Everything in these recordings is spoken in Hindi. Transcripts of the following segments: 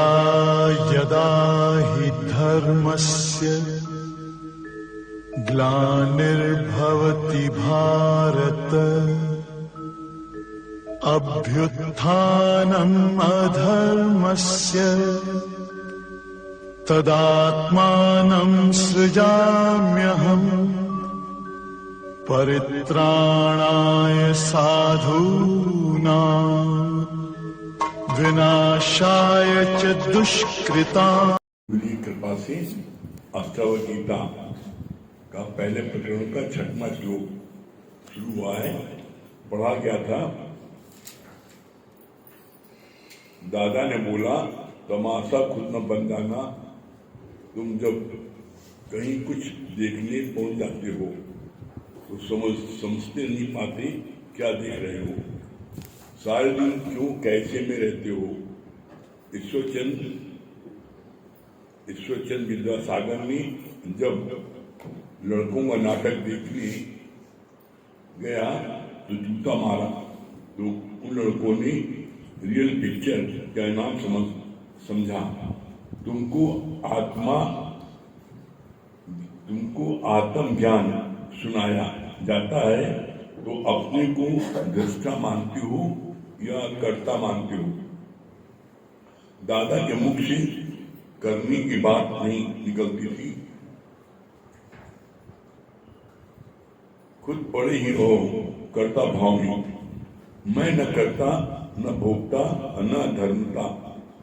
यदा यदा हि धर्मस्य ग्लानिर्भवति भारत अभ्युत्थानम् अधर्मस्य तदात्मानं सृजाम्यहम् परित्राणाय साधूनां विनाशाय च दुष्कृताम्। की कृपा से अष्टावक्र गीता का पहले प्रकरण का 6वां श्लोक शुरू हुआ है। पढ़ा गया था। दादा ने बोला, तमाशा खुद न बन जाना। तुम जब कहीं कुछ देखने पहुंच जाते हो तो समझते नहीं पाते क्या देख रहे हो। सारे दिन क्यों कैसे में रहते हो। ईश्वरचंद विद्यासागर ने जब लड़कों का नाटक देखने गया तो जूता मारा, तो उन लड़कों ने रियल पिक्चर का नाम समझा। तुमको आत्म ज्ञान सुनाया जाता है तो अपने को दृष्टा मानते हो या कर्ता मानते हो। दादा के मुख से करने की बात नहीं निकलती थी। खुद पड़े ही हो कर्ता भाव में। मैं न करता न भोगता न धर्मता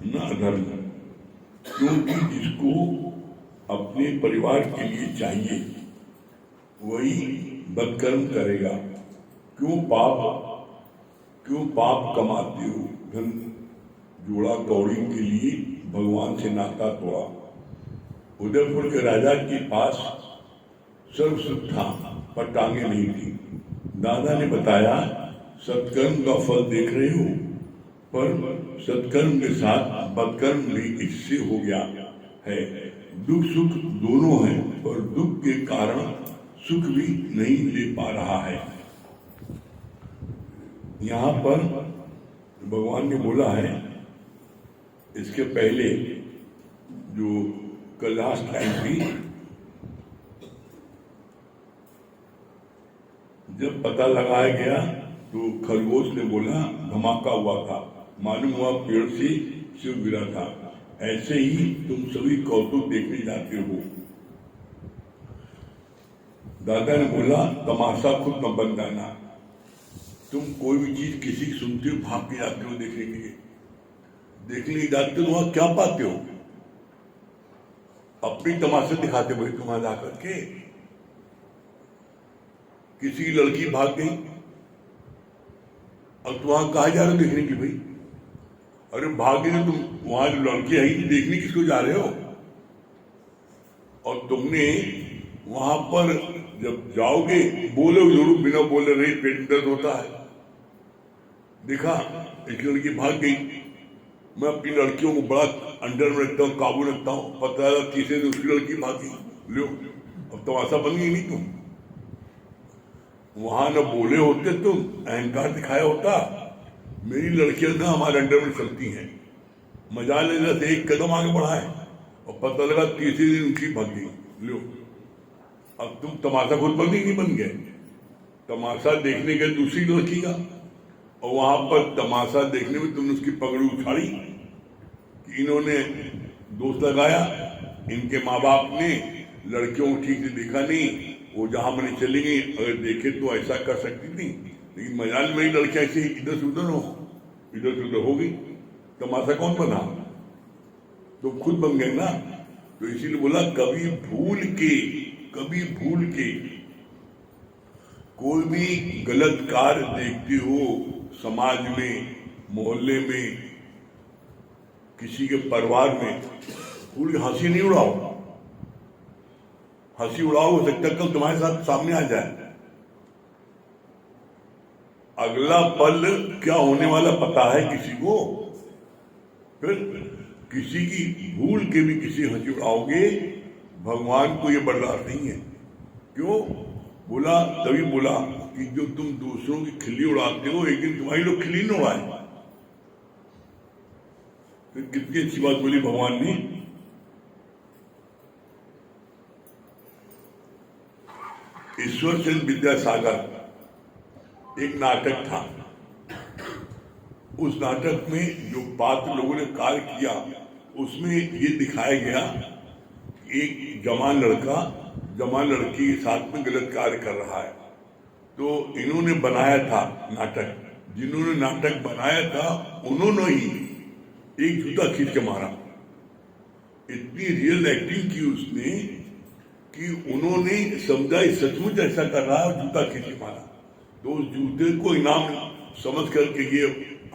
न अधर्म, क्योंकि जिसको अपने परिवार के लिए चाहिए वही बदकर्म करेगा। क्यों पाप कमाते हो। धन जोड़ा कौड़ी के लिए भगवान से नाता तोड़ा। उदयपुर के राजा के पास सर्व सुख था पर टांगे नहीं थी। दादा ने बताया, सत्कर्म का फल देख रहे हो, पर सत्कर्म के साथ बदकर्म भी इससे हो गया है। दुख सुख दोनों हैं, पर दुख के कारण सुख भी नहीं ले पा रहा है। यहाँ पर भगवान ने बोला है, इसके पहले जो कल लास्ट टाइम थी, जब पता लगाया गया तो खरगोश ने बोला धमाका हुआ था, मालूम हुआ पेड़ से शिव गिरा था। ऐसे ही तुम सभी कौतुक देखने जाते हो। दादा ने बोला, तमाशा खुद न बन जाना। तुम कोई भी चीज किसी की सुनते हो भाग के जाते हो देखने के लिए। देखने जाते हो वहां क्या पाते हो। अपनी तमाशा दिखाते भाई तुम्हारा जाकर के। किसी की लड़की भाग गई और तुम वहां कहा जा रहे हो देखने की भाई। अरे भागे तो तुम वहां जो लड़की आई देखने किसको जा रहे हो। और तुमने वहां पर जब जाओगे बोलो जरूर, बिना बोले रही पेट दर्द होता है। देखा एक लड़की भाग गई। मैं अपनी लड़कियों को बड़ा अंडर में रखता हूँ, काबू रखता हूँ। पता लगा तीसरे दिन उसकी लड़की भागी। लो अब तमाशा बन गई नहीं तुम। वहां न बोले होते तुम, अहंकार दिखाया होता। मेरी लड़कियां ना हमारे अंडर में चलती हैं। मजा लेने से एक कदम आगे बढ़ा है और पता लगा तीसरे दिन उनकी भाग गई। लो अब तुम तमाशा खुद बन नहीं बन गए। तमाशा देखने गए दूसरी लड़की का और वहां पर तमाशा देखने में तुमने उसकी पगड़ी उछाड़ी कि इन्होंने दोष लगाया। इनके माँ बाप ने लड़कियों को ठीक से देखा नहीं, वो जहां मैंने चली गई, अगर देखे तो ऐसा कर सकती थी, लेकिन मजाल मेरी लड़कियां ऐसे इधर से उधर हो गई। तमाशा कौन बना। तो खुद बन गए ना। तो इसीलिए बोला, कभी भूल के कोई भी गलत कार्य देखते हो समाज में, मोहल्ले में, किसी के परिवार में, पूरी हंसी नहीं उड़ाओ। हंसी उड़ाओ हो सकता है कल तुम्हारे साथ सामने आ जाए। अगला पल क्या होने वाला पता है किसी को। फिर किसी की भूल के भी किसी हंसी उड़ाओगे, भगवान को ये बर्दाश्त नहीं है। क्यों बोला, तभी बोला कि जो तुम दूसरों की खिल्ली उड़ाते हो एक दिन तुम्हारी लोग खिल्ली न उड़ाए। तो कितनी अच्छी बात बोली भगवान ने। ईश्वरचंद्र विद्यासागर एक नाटक था। उस नाटक में जो पात्र लोगों ने कार्य किया उसमें ये दिखाया गया एक जवान लड़का जवान लड़की के साथ में गलत कार्य कर रहा है। तो इन्होंने बनाया था नाटक, जिन्होंने नाटक बनाया था उन्होंने ही एक जूता खींच के मारा। इतनी रियल एक्टिंग की उसने कि उन्होंने समझा सचमुच ऐसा कर रहा है, जूता खींच के मारा। तो उस जूते को इनाम समझ करके ये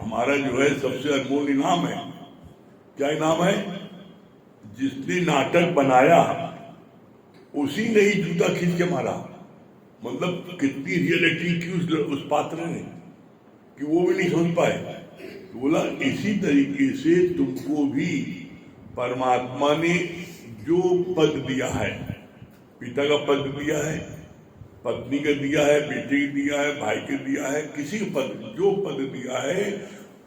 हमारा जो है सबसे अनमोल इनाम है। क्या इनाम है? जिसने नाटक बनाया उसी ने ही जूता खींच के मारा। मतलब कितनी रियलिटी की उस पात्र ने कि वो भी नहीं समझ पाए। तो बोला इसी तरीके से तुमको भी परमात्मा ने जो पद दिया है, पिता का पद दिया है, पत्नी का दिया है, बेटे का दिया है, भाई का दिया है, किसी का पद जो पद दिया है,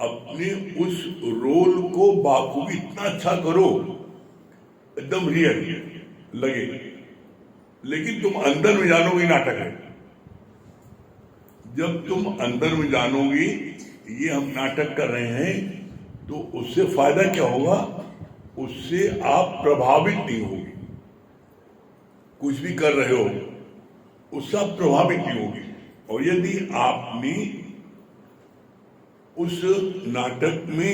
अपने उस रोल को बाखूबी इतना अच्छा करो एकदम रियल लगे। लेकिन तुम अंदर में जानोगे नाटक है। जब तुम अंदर में जानोगे ये हम नाटक कर रहे हैं तो उससे फायदा क्या होगा? उससे आप प्रभावित नहीं होगे। कुछ भी कर रहे हो उससे आप प्रभावित नहीं होगे। और यदि आपने उस नाटक में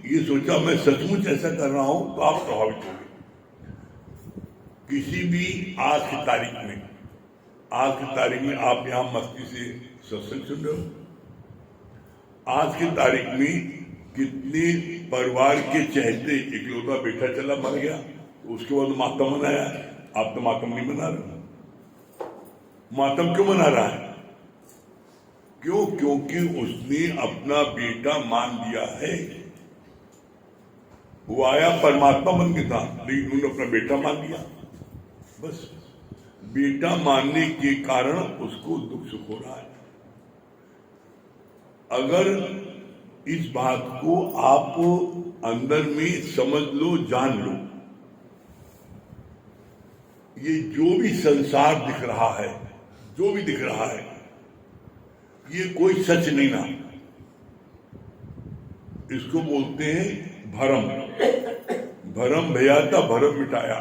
ये सोचा मैं सचमुच ऐसा कर रहा हूं तो आप प्रभावित होंगे। किसी भी आज की तारीख में आप यहां मस्ती से सत्संग सुन रहे हो। आज की तारीख में कितने परिवार के चहेते इकलौता बेटा चला मर गया तो उसके बाद मातम मनाया। आप तो मातम नहीं मना रहे। मातम क्यों मना रहा है? क्यों? क्योंकि उसने अपना बेटा मान दिया है। वो आया परमात्मा बन के था लेकिन उन्होंने अपना बेटा मान दिया। बस बेटा मानने के कारण उसको दुख सुख हो रहा है। अगर इस बात को आप अंदर में समझ लो, जान लो, ये जो भी संसार दिख रहा है, जो भी दिख रहा है, ये कोई सच नहीं ना। इसको बोलते हैं भरम। भरम भयाता भरम मिटाया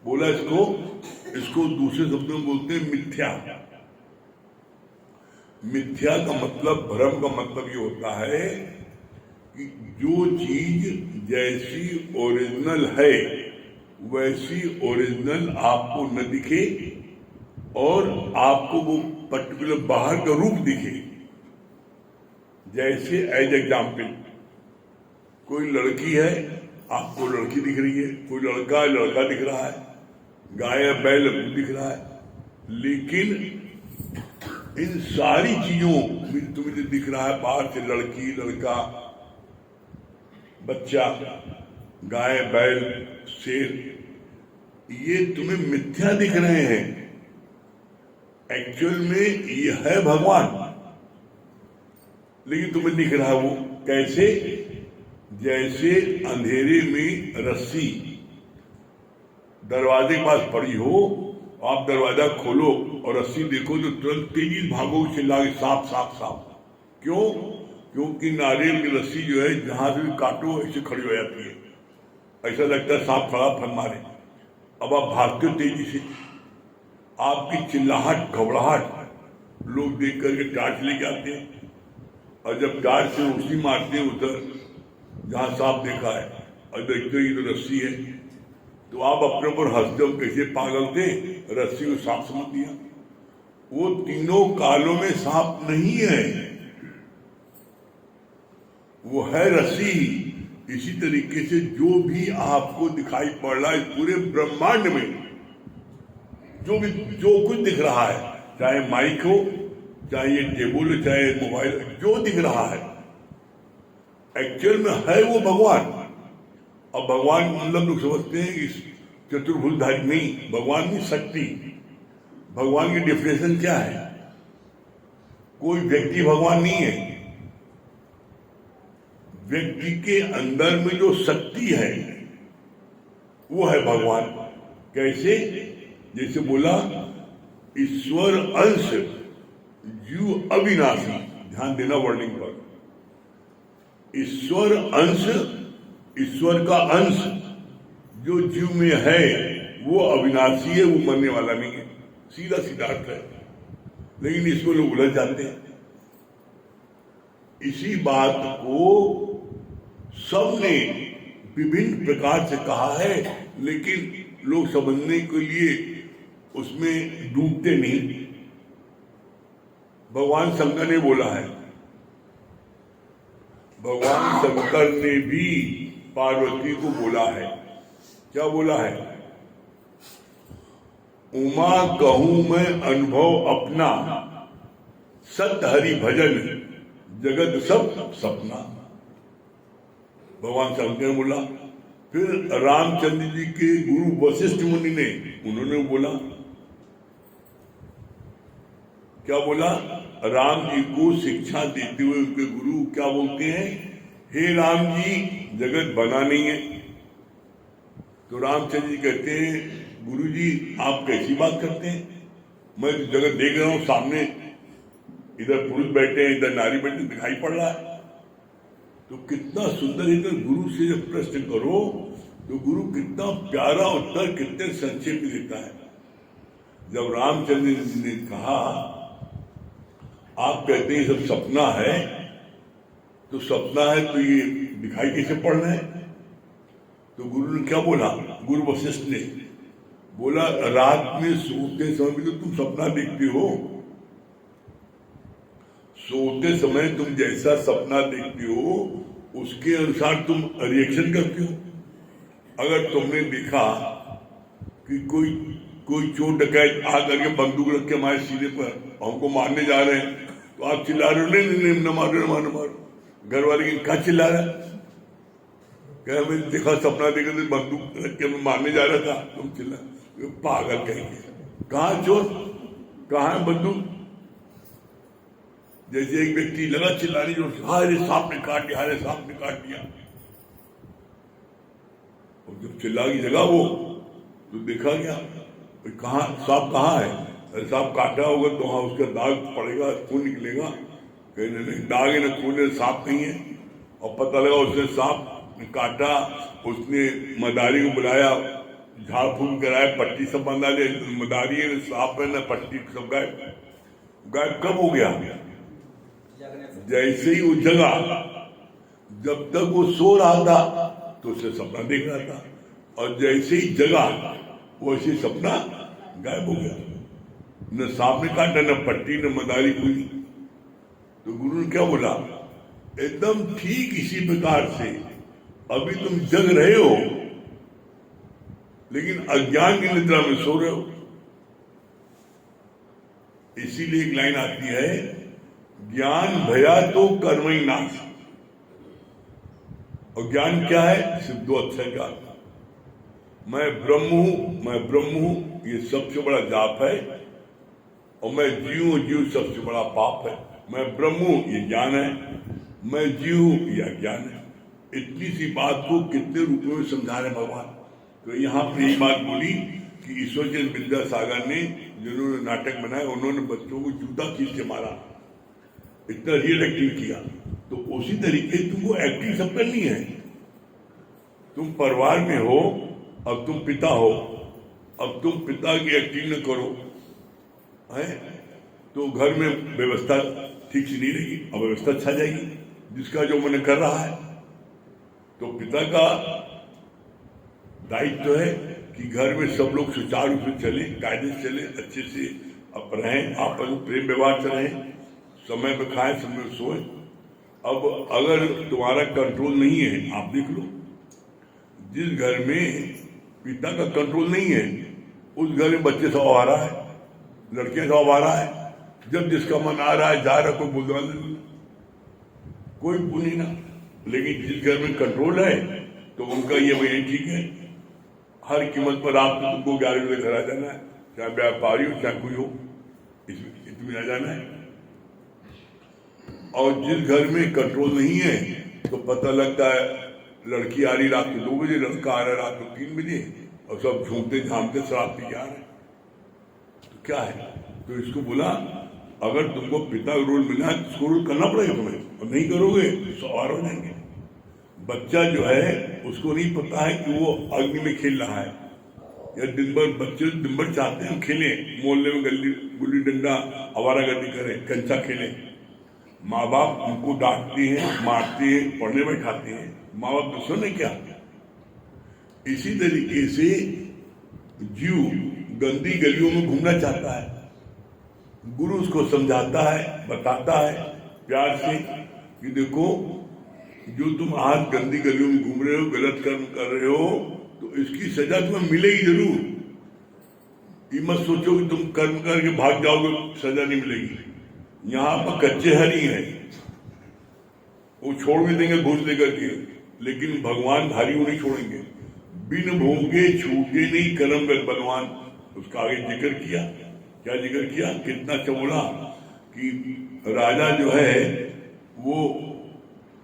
बोला इसको दूसरे शब्दों में बोलते हैं मिथ्या। मिथ्या का मतलब, भ्रम का मतलब ये होता है कि जो चीज जैसी ओरिजिनल है वैसी ओरिजिनल आपको न दिखे और आपको वो पर्टिकुलर बाहर का रूप दिखे। जैसे एज एग्जाम्पल, कोई लड़की है आपको लड़की दिख रही है, कोई लड़का है लड़का दिख रहा है, गाय या बैल दिख रहा है। लेकिन इन सारी चीजों में तुम्हें जो दिख रहा है बाहर से, लड़की लड़का बच्चा गाय बैल शेर, ये तुम्हें मिथ्या दिख रहे हैं। एक्चुअल में ये है भगवान, लेकिन तुम्हें दिख रहा है वो कैसे? जैसे अंधेरे में रस्सी दरवाजे के पास पड़ी हो, आप दरवाजा खोलो और रस्सी देखो तो तुरंत तेजी भागो चिल्ला के सांप सांप सांप। क्यों? क्योंकि नारियल की रस्सी जो है जहां से भी काटो ऐसे खड़ी हो जाती है, ऐसा लगता है सांप खड़ा फन मारे। अब आप भागते हो तेजी से, आपकी चिल्लाहट घबराहट लोग देख करके टार्च लेके आते हैं, और जब टार्च से रोशनी मारते हैं उधर जहां सांप देखा है और देखते ही तो रस्सी है, तो आप अपने ऊपर हंसते हो कैसे पागल थे, रस्सी को सांप समझ दिया। वो तीनों कालों में सांप नहीं है, वो है रस्सी। इसी तरीके से जो भी आपको दिखाई पड़ रहा है पूरे ब्रह्मांड में, जो कुछ दिख रहा है, चाहे माइक हो, चाहे ये टेबल हो, चाहे मोबाइल, जो दिख रहा है एक्चुअल में है वो भगवान। अब भगवान मतलब लोग समझते हैं कि चतुर्भुजधारी नहीं, भगवान की शक्ति। भगवान की डेफिनेशन क्या है? कोई व्यक्ति भगवान नहीं है। व्यक्ति के अंदर में जो शक्ति है वो है भगवान। कैसे? जैसे बोला ईश्वर अंश जीव अविनाशी, ध्यान देना वर्डिंग पर। ईश्वर अंश, ईश्वर का अंश जो जीव में है वो अविनाशी है, वो मरने वाला नहीं है। सीधा सीधा अर्थ है, लेकिन इसमें लोग उलझ जाते हैं। इसी बात को सबने विभिन्न प्रकार से कहा है, लेकिन लोग समझने के लिए उसमें डूबते नहीं। भगवान शंकर ने बोला है, भगवान शंकर ने भी पार्वती को बोला है। क्या बोला है? उमा कहूं मैं अनुभव अपना, सत हरि भजन जगत सब सपना। भगवान शंकर ने बोला। फिर रामचंद्र जी के गुरु वशिष्ठ मुनि ने, उन्होंने बोला, क्या बोला? राम जी को शिक्षा देते हुए उनके गुरु क्या बोलते हैं? हे राम जी, जगत बना नहीं है। तो रामचंद्र जी कहते हैं, गुरु जी आप कैसी बात करते हैं? मैं जगत देख रहा हूं, सामने इधर पुरुष बैठे हैं, इधर नारी बैठे, दिखाई पड़ रहा है। तो कितना सुंदर है। गुरु से जब प्रश्न करो तो गुरु कितना प्यारा उत्तर, कितने संक्षेप में देता है। जब रामचंद्र जी ने कहा आप कहते हैं सब सपना है, तो सपना है तो ये दिखाई कैसे पड़ रहा है? तो गुरु ने क्या बोला? गुरु वशिष्ठ ने बोला, रात में सोते समय भी तो तुम सपना देखते हो। सोते समय तुम जैसा सपना देखते हो उसके अनुसार तुम रिएक्शन करते हो। अगर तुमने देखा कि कोई चोर डकैत आ करके बंदूक रख के हमारे सीधे पर हमको मारने जा रहे हैं, तो आप चिल्ला रहे हो, नहीं न मारो। घर वाले क्या चिल्ला रहा है? क्या मैं देखा, सपना देखा तो बंदूक रख के मैं मारने जा रहा था, तुम चिल्ला। पागल कहेंगे। कहाँ चोर, कहाँ है बंदूक? जैसे एक व्यक्ति लगा चिल्लाने, जो हारे सांप ने काट दिया, हारे सांप ने काट दिया। और जब चिल्ला की जगह वो, तो देखा क्या, कहाँ सांप कहाँ है? अरे सांप काटा होगा तो वहां उसका दाग पड़ेगा, खून निकलेगा। कहीं नहीं, दाग है ना खून है, सांप नहीं है। और पता लगा उसने सांप काटा, उसने मदारी को बुलाया, झाड़ फूक कराया, पट्टी सब बंधा दे, मदारी है सांप है ना, पट्टी सब गायब कब हो गया? जैसे ही वो जगा, जब तक वो सो रहा था तो उसे सपना देख रहा था, और जैसे ही जगा वैसे सपना गायब हो गया। न सांप ने काटा, न पट्टी, न मदारी हुई। तो गुरु ने क्या बोला? एकदम ठीक इसी प्रकार से अभी तुम जग रहे हो, लेकिन अज्ञान की निद्रा में सो रहे हो। इसीलिए एक लाइन आती है, ज्ञान भया तो कर्म ही नाश। और ज्ञान क्या है? सिद्धो अक्षर ज्ञान। मैं ब्रह्म हूं, ये सबसे बड़ा जाप है। और मैं जीव सबसे बड़ा पाप है। मैं ब्रह्म हूं, ये ज्ञान है। मैं जीव हूं, यह ज्ञान है। इतनी सी बात को कितने रूपों में समझा रहे भगवान। तो यहाँ पर यही बात बोली कि ईश्वरचंद्र विद्यासागर ने, जिन्होंने नाटक बनाया, उन्होंने बच्चों को जूता खींच के मारा, इतना रियल एक्टिंग किया। तो उसी तरीके तुमको एक्टिंग सब करनी है। तुम परिवार में हो, अब तुम पिता हो, अब तुम पिता की एक्टिंग न करो है तो घर में व्यवस्था ठीक से नहीं रहेगी, अव्यवस्था छा जाएगी। जिसका जो मन कर रहा है, तो पिता का दायित्व है कि घर में सब लोग सुचारू रूप से चले, कायदे से चले, अच्छे से अब रहें, आपस में प्रेम व्यवहार से रहें, समय में खाएं, समय में सोएं। अब अगर तुम्हारा कंट्रोल नहीं है, आप देख लो, जिस घर में पिता का कंट्रोल नहीं है उस घर में बच्चे सब आ रहा है, लड़के सब आ रहा है। जब जिसका मन आ रहा है जा रहा, कोई बोलने वाला कोई बोली ना। लेकिन जिस घर में कंट्रोल है तो उनका ये वही ठीक है, हर कीमत पर आप तुमको 11 बजे घर आ जाना है, चाहे व्यापारी हो चाहे कोई हो, इसमें आ जाना है। और जिस घर में कंट्रोल नहीं है तो पता लगता है लड़की आ रही रात को 2 बजे, लड़का आ रहा है रात को 3 बजे, और सब झूमते झामते शराब पी के आ रहे हैं। तो क्या है? तो इसको बोला अगर तुमको पिता का रोल मिला है इसको रोल करना पड़ेगा तुम्हें, और नहीं करोगे तो सवार हो जाएंगे। बच्चा जो है उसको नहीं पता है कि वो अग्नि में खेल रहा है, या दिन भर बच्चे दिन भर चाहते हैं खेलें, मोहल्ले में गुल्ली डंडा आवारागर्दी करें, कंचा खेलें। माँ बाप उनको डांटते हैं, मारते हैं, पढ़ने बैठाते हैं, माँ बाप दुश्मन है क्या? इसी तरीके से जीव गंदी गलियों में घूमना चाहता है, गुरु उसको समझाता है, बताता है प्यार से कि देखो जो तुम आज गंदी गलियों में घूम रहे हो, गलत कर्म कर रहे हो, तो इसकी सजा तुम्हें मिलेगी जरूर। ये मत सोचो कि तुम कर्म करके भाग जाओगे, सजा नहीं मिलेगी। यहाँ पर कच्चे हरी हैं, वो छोड़ भी देंगे घूस लेकर के, लेकिन भगवान भारी नहीं छोड़ेंगे। बिन भोगे छूटे नहीं कर्म कर बलवान, उसका आगे जिक्र किया। क्या जिक्र किया? कितना चौड़ा कि राजा जो है वो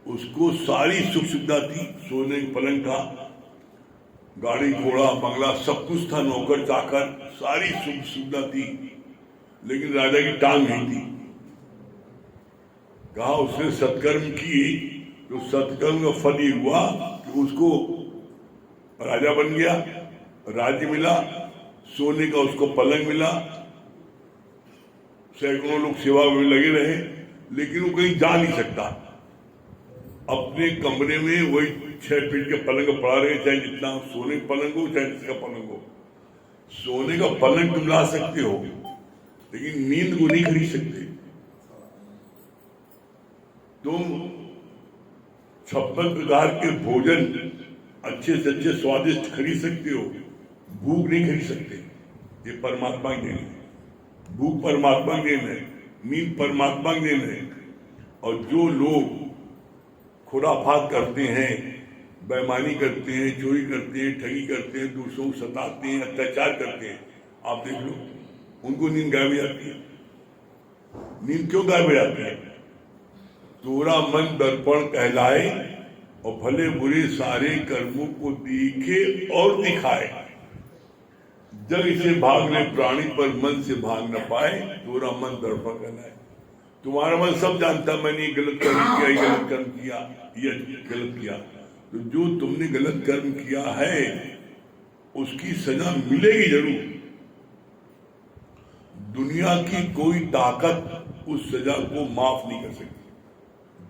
उसको सारी सुख सुविधा थी, सोने का पलंग था, गाड़ी घोड़ा बंगला सब कुछ था, नौकर चाकर सारी सुख सुविधा थी, लेकिन राजा की टांग नहीं थी। कहा उसने सत्कर्म की तो सत्कर्म का फल ये हुआ कि उसको राजा बन गया, राज्य मिला, सोने का उसको पलंग मिला, सैकड़ों लोग सेवा में लगे रहे, लेकिन वो कहीं जा नहीं सकता। अपने कमरे में वही 6 फीट के पलंग पड़ा रहे, चाहे जितना सोने का पलंग हो चाहे जिसका पलंग हो। सोने का पलंग तुम ला सकते हो, लेकिन नींद को नहीं खरीद सकते। तुम 56 प्रकार के भोजन अच्छे से अच्छे स्वादिष्ट खरीद सकते हो, भूख नहीं खरीद सकते। ये परमात्मा की देन है, भूख परमात्मा की देन है, नींद परमात्मा की देन है। और जो लोग खुराफात करते हैं, बेईमानी करते हैं, चोरी करते हैं, ठगी करते हैं, दूसरों को सताते हैं, अत्याचार करते हैं, आप देख लो उनको नींद गायब हो जाती है। नींद क्यों गायब हो जाती है? तोरा मन दर्पण कहलाए और भले बुरे सारे कर्मों को दिखे और दिखाए। जग से भागने प्राणी पर मन से भाग न पाए, तोरा मन दर्पण कहलाए। तुम्हारा मन सब जानता मैंने गलत कर्म किया, ये गलत कर्म किया, ये गलत किया। तो जो तुमने गलत कर्म किया है उसकी सजा मिलेगी जरूर। दुनिया की कोई ताकत उस सजा को माफ नहीं कर सकती।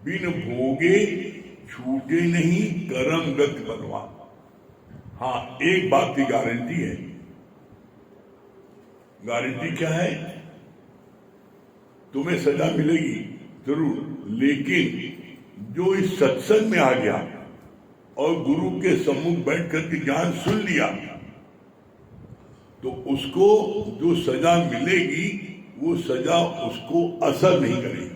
बिन भोगे छूटे नहीं कर्म गति बलवान। हाँ, एक बात की गारंटी है। गारंटी क्या है? तुम्हें सजा मिलेगी जरूर, लेकिन जो इस सत्संग में आ गया और गुरु के सम्मुख बैठ करके ज्ञान सुन लिया, तो उसको जो सजा मिलेगी वो सजा उसको असर नहीं करेगी।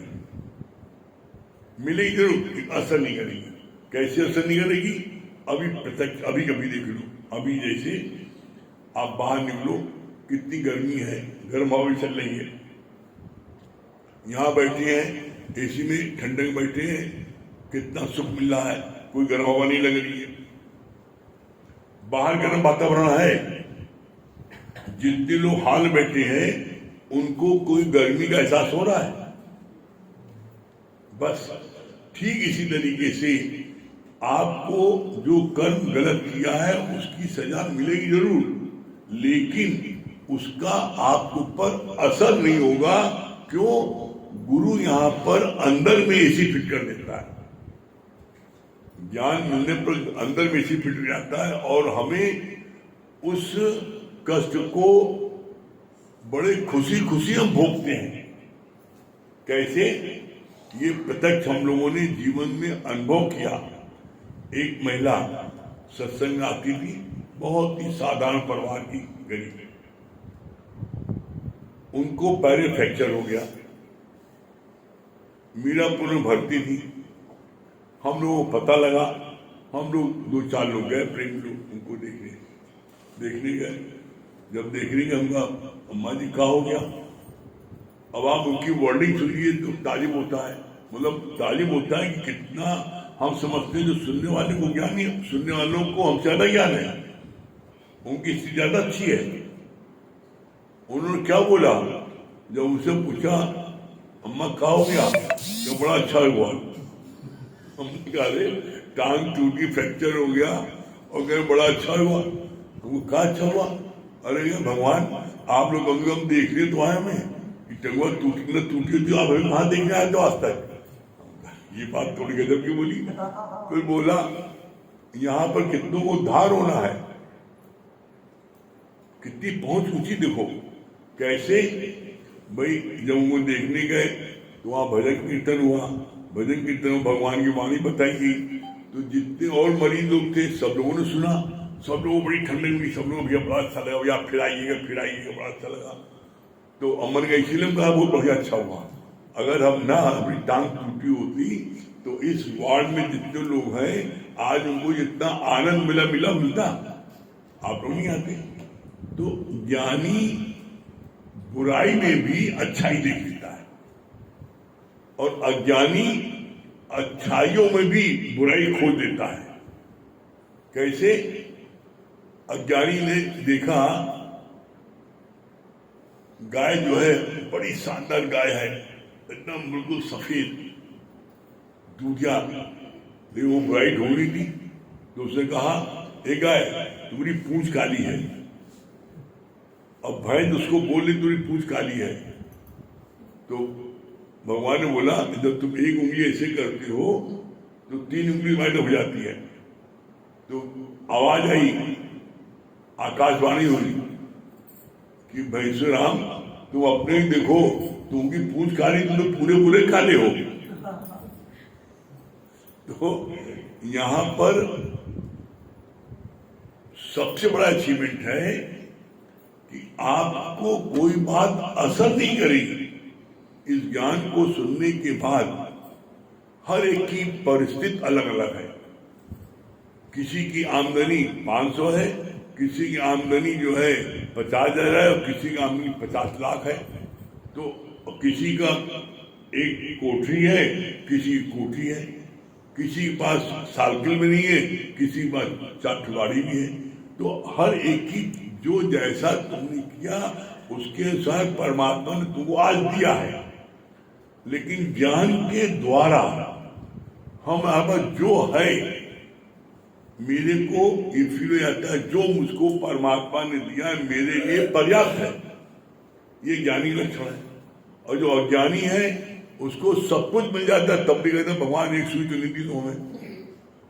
मिलेगी जरूर, असर नहीं करेगी। कैसे असर नहीं करेगी? अभी प्रत्यक्ष, अभी कभी देख लो। अभी जैसे आप बाहर निकलो, कितनी गर्मी है, गर्म हवा चल रही है, यहाँ बैठे हैं एसी में, ठंडक में बैठे हैं, कितना सुख मिल रहा है, कोई गर्म हवा नहीं लग रही है। बाहर गर्म वातावरण है, जितने लोग हाल बैठे हैं उनको कोई गर्मी का एहसास हो रहा है। बस ठीक इसी तरीके से आपको जो कर्म गलत किया है उसकी सजा मिलेगी जरूर, लेकिन उसका आपके ऊपर असर नहीं होगा। क्यों? गुरु यहाँ पर अंदर में एसी फिट कर देता है। ज्ञान मिलने पर अंदर में एसी फिट हो जाता है और हमें उस कष्ट को बड़े खुशी खुशी हम भोगते हैं। कैसे? ये प्रत्यक्ष हम लोगों ने जीवन में अनुभव किया। एक महिला सत्संग आती थी, बहुत ही साधारण परिवार की, गरीब, उनको पैर फ्रैक्चर हो गया, मीरापुर में भर्ती थी। हम लोगों को पता लगा, हम लोग 2-4 लोग गए, प्रेम लोग उनको देखने गए। जब देखने गए हमका, अम्मा जी क्या हो गया? अब आप उनकी वर्डिंग सुनिए तो ताजुब होता है, मतलब ताजुब होता है कि कितना हम समझते हैं जो सुनने वाले को ज्ञान नहीं है, सुनने वालों को हमसे ज्यादा ज्ञान है, उनकी स्थिति ज्यादा अच्छी है। उन्होंने क्या बोला, जब उनसे पूछा अम्मा क्या हो गया, तो बड़ा अच्छा हुआ। हमने कहा अरे टांग टूटी, फ्रैक्चर हो गया, और कहे बड़ा अच्छा हुआ। तो क्या अच्छा हुआ? अरे ये भगवान आप लोग कम से कम देख रहे तो आए हमें कि टंगवा टूटी न टूटी थी, आप हमें वहां देखने आए तो आज तक। ये बात थोड़ी गजब की बोली। फिर बोला यहाँ पर कितनों को उद्धार होना है, कितनी पहुंच ऊंची देखो। कैसे भाई जब वो देखने गए तो वहां भजन कीर्तन हुआ, भजन कीर्तन में भगवान की वाणी बताई गई, तो जितने और मरीज लोग थे सब लोगों ने सुना, सब लोगों को बड़ी ठंडक हुई, सब लोगों भैया बड़ा अच्छा लगा, भैया फिर आइएगा बड़ा अच्छा लगा। तो अमर का इसीलिए कहा बहुत बढ़िया अच्छा हुआ। अगर हम ना अपनी टांग टूटी होती तो इस वार्ड में जितने लोग हैं आज उनको जितना आनंद मिलता, आप लोग नहीं आते। तो ज्ञानी बुराई में भी अच्छाई देख लेता है, और अज्ञानी अच्छाइयों में भी बुराई खोज देता है। कैसे? अज्ञानी ने देखा गाय जो है बड़ी शानदार गाय है, एकदम बिल्कुल सफेद दूधिया, लेकिन वो बुराई ढूंढ रही थी। तो उसने कहा एक गाय तुम्हारी पूंछ काली है। अब भैंस उसको बोल रही तुम्हारी पूंछ काली है। तो भगवान ने बोला जब तुम एक उंगली ऐसे करते हो तो 3 उंगली वाइड हो जाती है। तो आवाज आई, आकाशवाणी हुई कि भैंसो राम तुम अपने ही देखो, तुमकी पूंछ काली, तुम तो पूरे काले हो। तो यहां पर सबसे बड़ा अचीवमेंट है कि आपको कोई बात असर नहीं करेगी। इस ज्ञान को सुनने के बाद हर एक की परिस्थिति अलग अलग है। किसी की आमदनी 500 है, किसी की आमदनी जो है 50,000 है, और किसी की आमदनी 50 लाख है। तो किसी का एक कोठरी है, किसी की कोठी है, किसी के पास साइकिल भी नहीं है, किसी के पास 4 गाड़ी भी है। तो हर एक की जो जैसा तुमने किया उसके अनुसार परमात्मा ने तुमको आज दिया है। लेकिन ज्ञान के द्वारा हम अब जो है मेरे को ये फील हो जाता है जो मुझको परमात्मा ने दिया है मेरे लिए पर्याप्त है। ये ज्ञानी लक्षण है। और जो अज्ञानी है उसको सब कुछ मिल जाता है, तब भी कहते भगवान एक सुई तो नहीं दी तो हमें,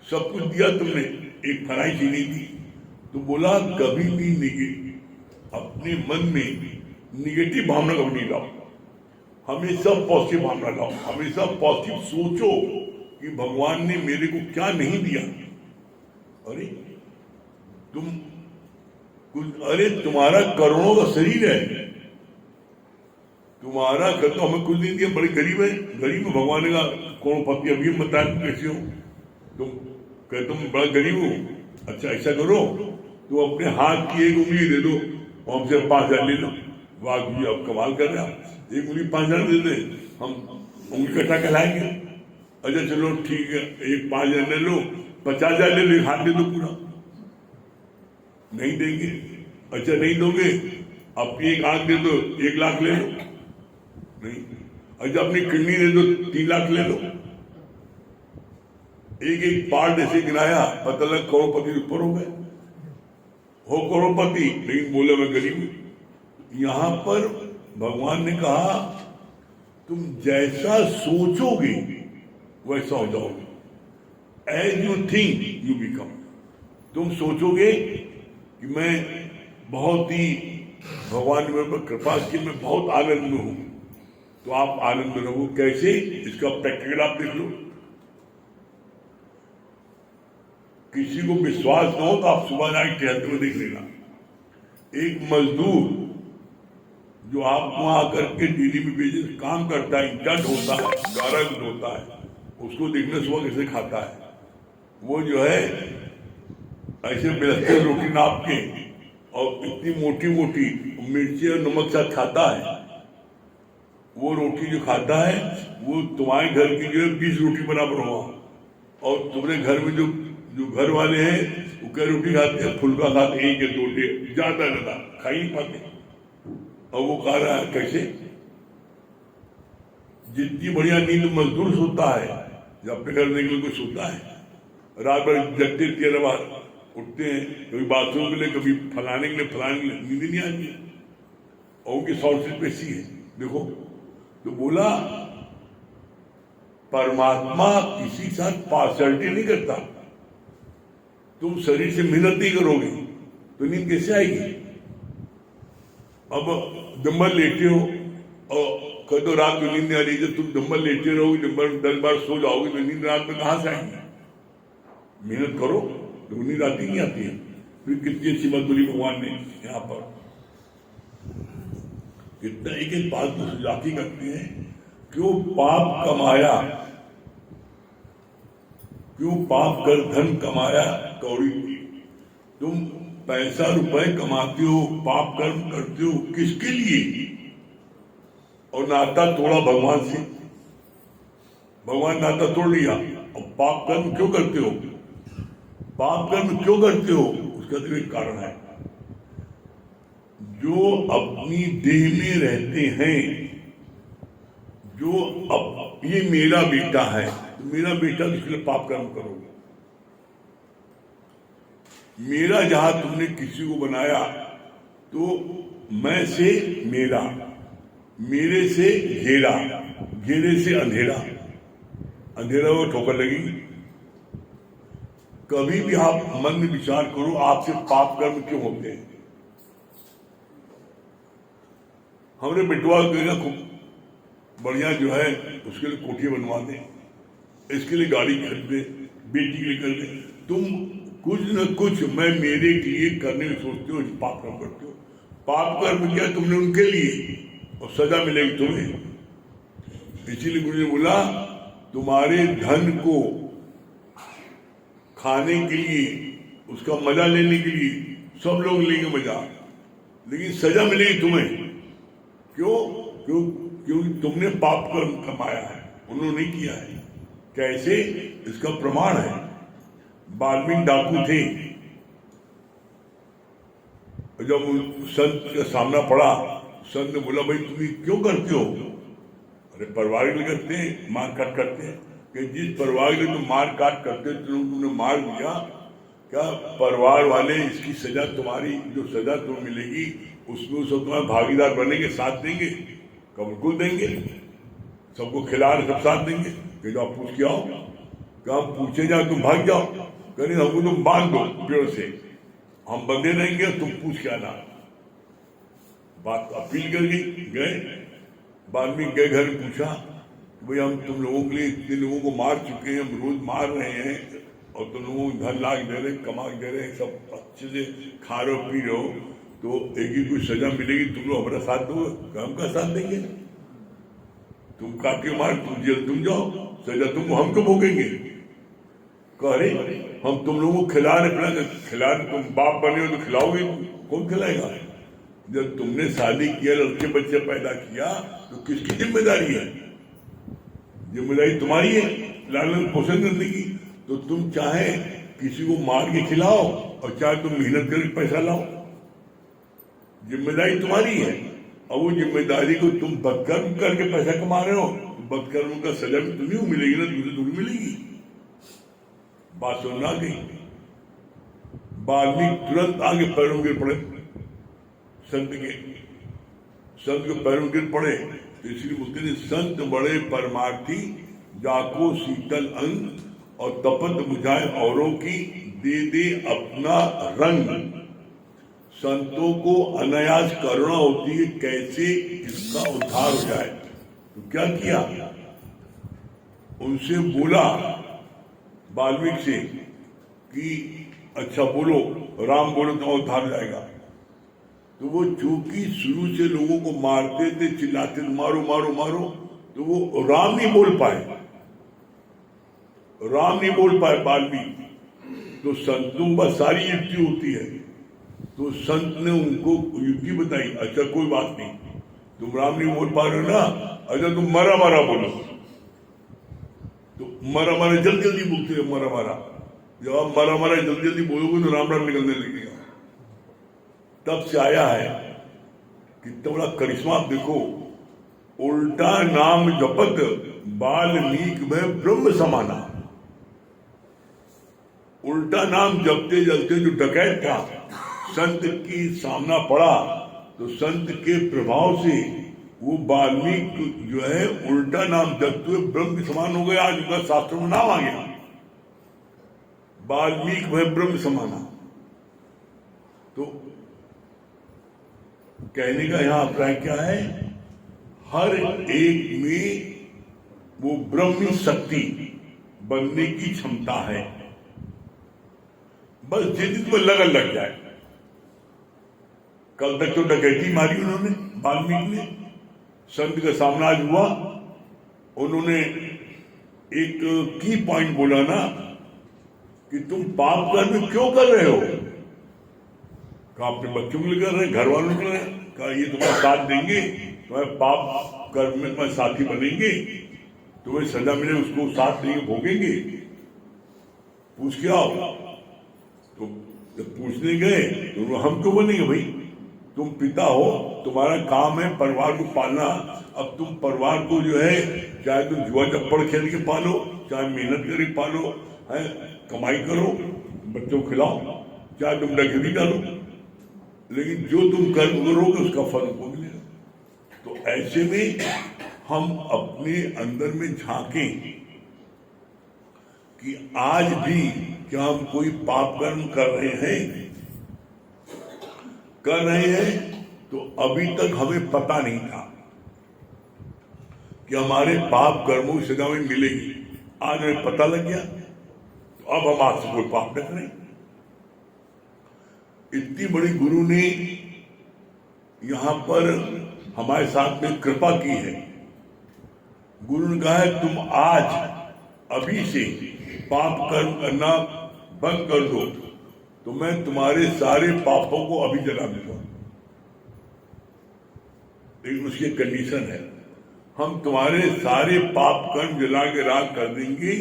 सब कुछ दिया तुमने, एक फराई चीज नहीं दी। तो बोला कभी भी अपने मन में निगेटिव भावना कभी नहीं लाओ, हमेशा पॉजिटिव भावना लाओ, हमेशा पॉजिटिव सोचो कि भगवान ने मेरे को क्या नहीं दिया। अरे तुम्हारा करोड़ों का शरीर है, तुम्हारा घर तो हमें कुछ नहीं दिया, बड़े गरीब है, गरीब में भगवान ने कहा करोड़पति अभी हम बताए तुम कैसे हो, तुम कहते तुम बड़ा गरीब हो। अच्छा ऐसा करो तुम अपने हाथ की एक उंगली दे दो और हमसे 5,000 ले लो। वाह जी अब कमाल कर रहे हो, एक उंगली 5,000 दे दे, हम उंगली कट्ठा कहलाएंगे। अच्छा चलो ठीक है, एक 5,000 ले लो, 50,000 ले लो, हाथ दे दो पूरा। नहीं देंगे। अच्छा नहीं दोगे, अपनी एक आंख दे दो, 1 लाख ले लो। नहीं। अच्छा अपनी किडनी दे दो, 3 लाख ले लो। एक पार्ट ऐसे गिराया, पता लगा करोड़पति ऊपर हो गए, हो करोड़पति, लेकिन बोले मैं गरीब हूं। यहां पर भगवान ने कहा तुम जैसा सोचोगे वैसा हो जाओगे। As you think you become. तुम सोचोगे कि मैं बहुत ही भगवान ने मेरे पर कृपा की, मैं बहुत आनंद में हूं, तो आप आनंद में रहो। कैसे? इसका प्रैक्टिकल आप देख लो। किसी को विश्वास न हो तो आप सुबह जाके टहलते हुए देख लेना। एक मजदूर जो आपको आकर के डेली में बेसिस काम करता है, ईंटा ढोता है, गारा ढोता है, उसको देखना सुबह कैसे खाता है। वो जो है ऐसे बेलते रोटी नाप के और इतनी मोटी मोटी मिर्ची और नमक साथ खाता है। वो रोटी जो खाता है वो तुम्हारे घर की जो है 20 रोटी बराबर हुआ। और तुम्हारे घर में जो जो घर वाले हैं वो क्या रोटी खाते हैं, फुल्का खाते, एक या दो ज्यादा खा ही नहीं पाते। और वो खा रहा है कैसे? जितनी बढ़िया नींद मजदूर सोता है, जब अपने घर निकल कोई सोता है, रात भर जगते 13 बार उठते हैं, कभी बाथरूम के लिए, कभी फलाने के लिए, फलाने के लिए, नींद नहीं आती। और उनकी सॉर्सेज ऐसी है देखो। तो बोला परमात्मा किसी के साथ पार्शलिटी नहीं करता। तुम शरीर से मेहनत नहीं करोगे तो नींद कैसे आएगी? अब डंबल लेटे हो और कह दो रात में नींद नहीं आ रही, जब तुम डंबल लेटे रहोगे, डंबल 10 बार सो जाओगे तो नींद रात में कहां से आएगी? मेहनत करो तो नींद आती नहीं आती है। फिर कितनी अच्छी बात बोली भगवान ने यहाँ पर, कितना एक एक बात को सुजाकी करते हैं। क्यों पाप कमाया, क्यों पाप कर धन कमाया कौड़ी? तुम पैसा रुपए कमाते हो, पाप कर्म करते हो, किसके लिए? और नाता तोड़ा भगवान से, भगवान नाता तोड़ लिया। और पाप कर्म क्यों करते हो? पाप कर्म क्यों करते हो? उसका तो एक कारण है। जो अपनी देह में रहते हैं, जो अब ये मेरा बेटा है, तो मेरा बेटा तो इसलिए पाप कर्म करोगे। मेरा जहां तुमने किसी को बनाया तो मैं से मेरा, मेरे से घेरा, घेरे से अंधेरा, अंधेरा को ठोकर लगेगी। कभी भी आप मन में विचार करो, आपसे पाप कर्म क्यों होते हैं? हमने बिटवा देना खूब बढ़िया जो है, उसके लिए कोठी बनवा दें, इसके लिए गाड़ी खरीद दे, बेटी के लिए कर दे। तुम कुछ न कुछ मैं मेरे के लिए करने में सोचते हो, पाप कर्म करते हो। पाप कर्म किया तुमने उनके लिए और सजा मिलेगी तुम्हें। इसीलिए गुरु ने बोला तुम्हारे धन को खाने के लिए, उसका मजा लेने के लिए सब लोग लेंगे मजा, लेकिन सजा मिलेगी तुम्हें। क्यों? क्योंकि तुमने पाप कर्म कमाया है, उन्होंने नहीं किया है। कैसे? इसका प्रमाण है। वाल्मीकि डाकू थे, जब संत का सामना पड़ा, संत ने बोला भाई तुम क्यों करते हो? अरे परिवार के लिए करते हैं, मार काट करते हैं। कि जिस परिवार के लिए तुम मार काट करते तुमने मार दिया, क्या परिवार वाले इसकी सजा, तुम्हारी जो सजा तुम्हें मिलेगी उसमें सब तुम्हारे भागीदार बनेंगे, साथ देंगे? कब बिल्कुल देंगे, सबको खिला रहे सब साथ देंगे। कि आप पूछ के आओ, क्या हम पूछे जाओ तुम भाग जाओ? कहीं हमको तुम बांध दो पेड़ से, हम बंधे रहेंगे, तुम पूछ के आना। बात अपील कर गए, बाद में गए घर में पूछा भाई हम तुम लोगों के लिए इतने लोगों को मार चुके हैं, हम रोज मार रहे हैं और तुम लोगों को धन लाख दे रहे, कमा दे रहे, सब अच्छे से खा रहे हो पी रहे हो, तो एक ही कोई सजा मिलेगी, तुम लोग हमारा साथ दो? हम का साथ देंगे? तुम काटे मार, तुम जेल तुम जाओ, सजा तुम हमको भोगेंगे। कह रहे हम तुम लोगों को खिला रहे, खिला तुम बाप बने हो तो खिलाओगे, कौन खिलाएगा? जब तुमने शादी किया, लड़के बच्चे पैदा किया, तो किसकी जिम्मेदारी है? जिम्मेदारी तुम्हारी है लालन पोषण करने की। तो तुम चाहे किसी को मार के खिलाओ और चाहे तुम मेहनत करके पैसा लाओ, जिम्मेदारी तुम्हारी है। और वो जिम्मेदारी को तुम बदकर्म करके पैसा कमा रहे हो, तो बदकर्म का सजा भी तुम्हें मिलेगी ना, तुझे थोड़ी मिलेगी। बात सुनना आ गई। वाल्मीकि तुरंत आगे पैरों गिर पड़े, संत के पैरों गिर पड़े। तो इसलिए बोलते हैं संत बड़े परमार्थी, जाको शीतल अंग और तपत बुझाए औरों की, दे दे अपना रंग। संतों को अनायास करुणा होती है, कैसे इसका उद्धार हो जाए। तो क्या किया? उनसे बोला वाल्मीकि से कि अच्छा बोलो, राम बोलो तो उद्धार हो जाएगा। तो वो चूंकि शुरू से लोगों को मारते थे, चिल्लाते थे मारो मारो मारो, तो वो राम नहीं बोल पाए, राम नहीं बोल पाए वाल्मीकि। तो संतों पर सारी युक्ति होती है। तो संत ने उनको युक्ति बताई, अच्छा कोई बात नहीं, तुम राम नहीं बोल पा रहे हो ना, अच्छा तुम मरा मरा बोलो। तो मरा मरा जल्दी जल्दी बोलते हैं, मरा मरा। जब आप मरा मरा जल्दी जल्दी बोलोगे तो राम राम निकलने लगेगा। तब से आया है। कितना बड़ा करिश्मा आप देखो। उल्टा नाम जपत वाल्मीकि में ब्रह्म समाना। उल्टा नाम जपते जपते जो डकैत था, संत की सामना पड़ा तो संत के प्रभाव से वो वाल्मीकि जो है उल्टा नाम जपते हुए ब्रह्म के समान हो गया। आज उनका शास्त्रों में नाम आ गया, वाल्मीकि में ब्रह्म समाना। तो कहने का यहां अभिप्राय क्या है? हर एक में वो ब्रह्मी शक्ति बनने की क्षमता है, बस जिद में लगन लग जाए। कल तक तो डकैती मारी उन्होंने, वाल्मीकि ने। संत का सामना आज हुआ, उन्होंने एक की पॉइंट बोला ना कि तुम पाप कर्म क्यों कर रहे हो? कहा अपने बच्चों के लिए कर रहे हैं, घर वालों के लिए। कहा ये तुम्हारा साथ देंगे, तुम्हारे पाप कर्म में तुम्हारे साथी बनेंगे, तुम्हें सजा मिले उसको साथ देंगे, भोगेंगे। पूछ के आओ। तो जब पूछने गए तो हम क्यों बनेंगे भाई? तुम पिता हो, तुम्हारा काम है परिवार को पालना। अब तुम परिवार को जो है चाहे तुम जुआ चप्पड़ खेल के पालो, चाहे मेहनत करके पालो, है कमाई करो, बच्चों को खिलाओ, चाहे तुम डकैती डालो, लेकिन जो तुम कर्म करोगे उसका फल को मिलेगा। तो ऐसे में हम अपने अंदर में झांकें कि आज भी क्या हम कोई पाप कर्म कर रहे हैं तो अभी तक हमें पता नहीं था कि हमारे पाप कर्मों की सजा में मिलेगी। आज हमें पता लग गया, तो अब हम आज से कोई पाप न करें। इतनी बड़ी गुरु ने यहां पर हमारे साथ में कृपा की है। गुरु ने कहा है तुम आज अभी से पाप कर्म करना बंद कर दो तो मैं तुम्हारे सारे पापों को अभी जला दूंगा। लेकिन उसकी कंडीशन है, हम तुम्हारे सारे पाप कर्म जला के राख कर देंगे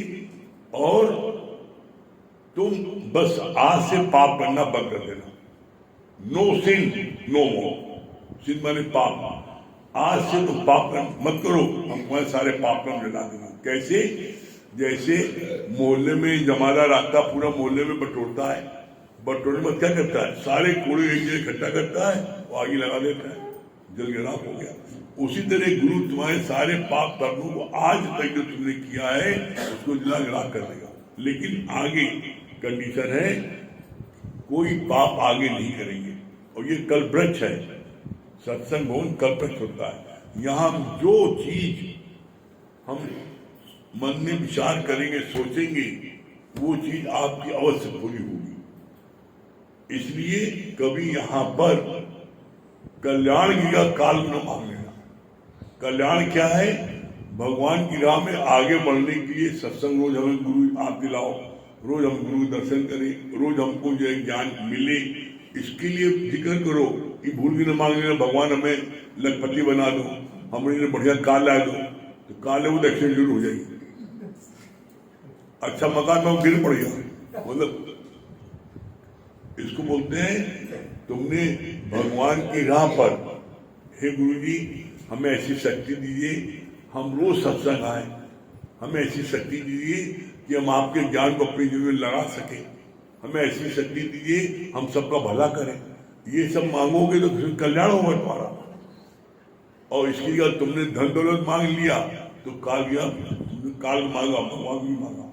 और तुम बस आज से पाप करना बंद कर देना। नो सिन नो मोर। सिन माने पाप। आज से तुम पाप कर्म मत करो, हम तुम्हारे सारे पाप कर्म जला देंगे। कैसे? जैसे मोहल्ले में जमादार आता, पूरा मोहल्ले में बटोरता है, बटोरने में क्या करता है? सारे कूड़े एक जगह इकट्ठा करता है, वो आगे लगा देता है, जल के राख हो गया। उसी तरह गुरु तुम्हारे सारे पाप कर्मों को आज तक जो तुमने किया है उसको जला के राख कर देगा। लेकिन आगे कंडीशन है, कोई पाप आगे नहीं करेंगे। और ये कल्पवृक्ष है, सत्संग भवन कल्पवृक्ष होता है। यहाँ जो चीज हम मन में विचार करेंगे, सोचेंगे, वो चीज आपकी अवश्य पूरी होगी। इसलिए कभी यहाँ पर कल्याण की का काल न मान लेना। कल्याण क्या है? भगवान की राह में आगे बढ़ने के लिए सत्संग, रोज हमें गुरु आप दिलाओ, रोज हम गुरु दर्शन करें, रोज हमको जो है ज्ञान मिले, इसके लिए जिक्र करो कि भूल भी न मांग लेना भगवान हमें लखपति बना दो, हमारे बढ़िया कार ला दो, तो कार ले वो एक्सीडेंट जरूर हो जाएगी। अच्छा मकान में गिर पड़ गया, मतलब इसको बोलते हैं तुमने भगवान की राह पर, हे गुरु जी हमें ऐसी शक्ति दीजिए, हम रोज सत्संग आए, हमें ऐसी शक्ति दीजिए कि हम आपके ज्ञान को अपने जीवन में लगा सके, हमें ऐसी शक्ति दीजिए हम सबका भला करें। ये सब मांगोगे तो कल्याण होगा तुम्हारा। और इसके लिए तुमने धन दौलत मांग लिया तो काल गया, काल मांगा, भगवान भी मांगा।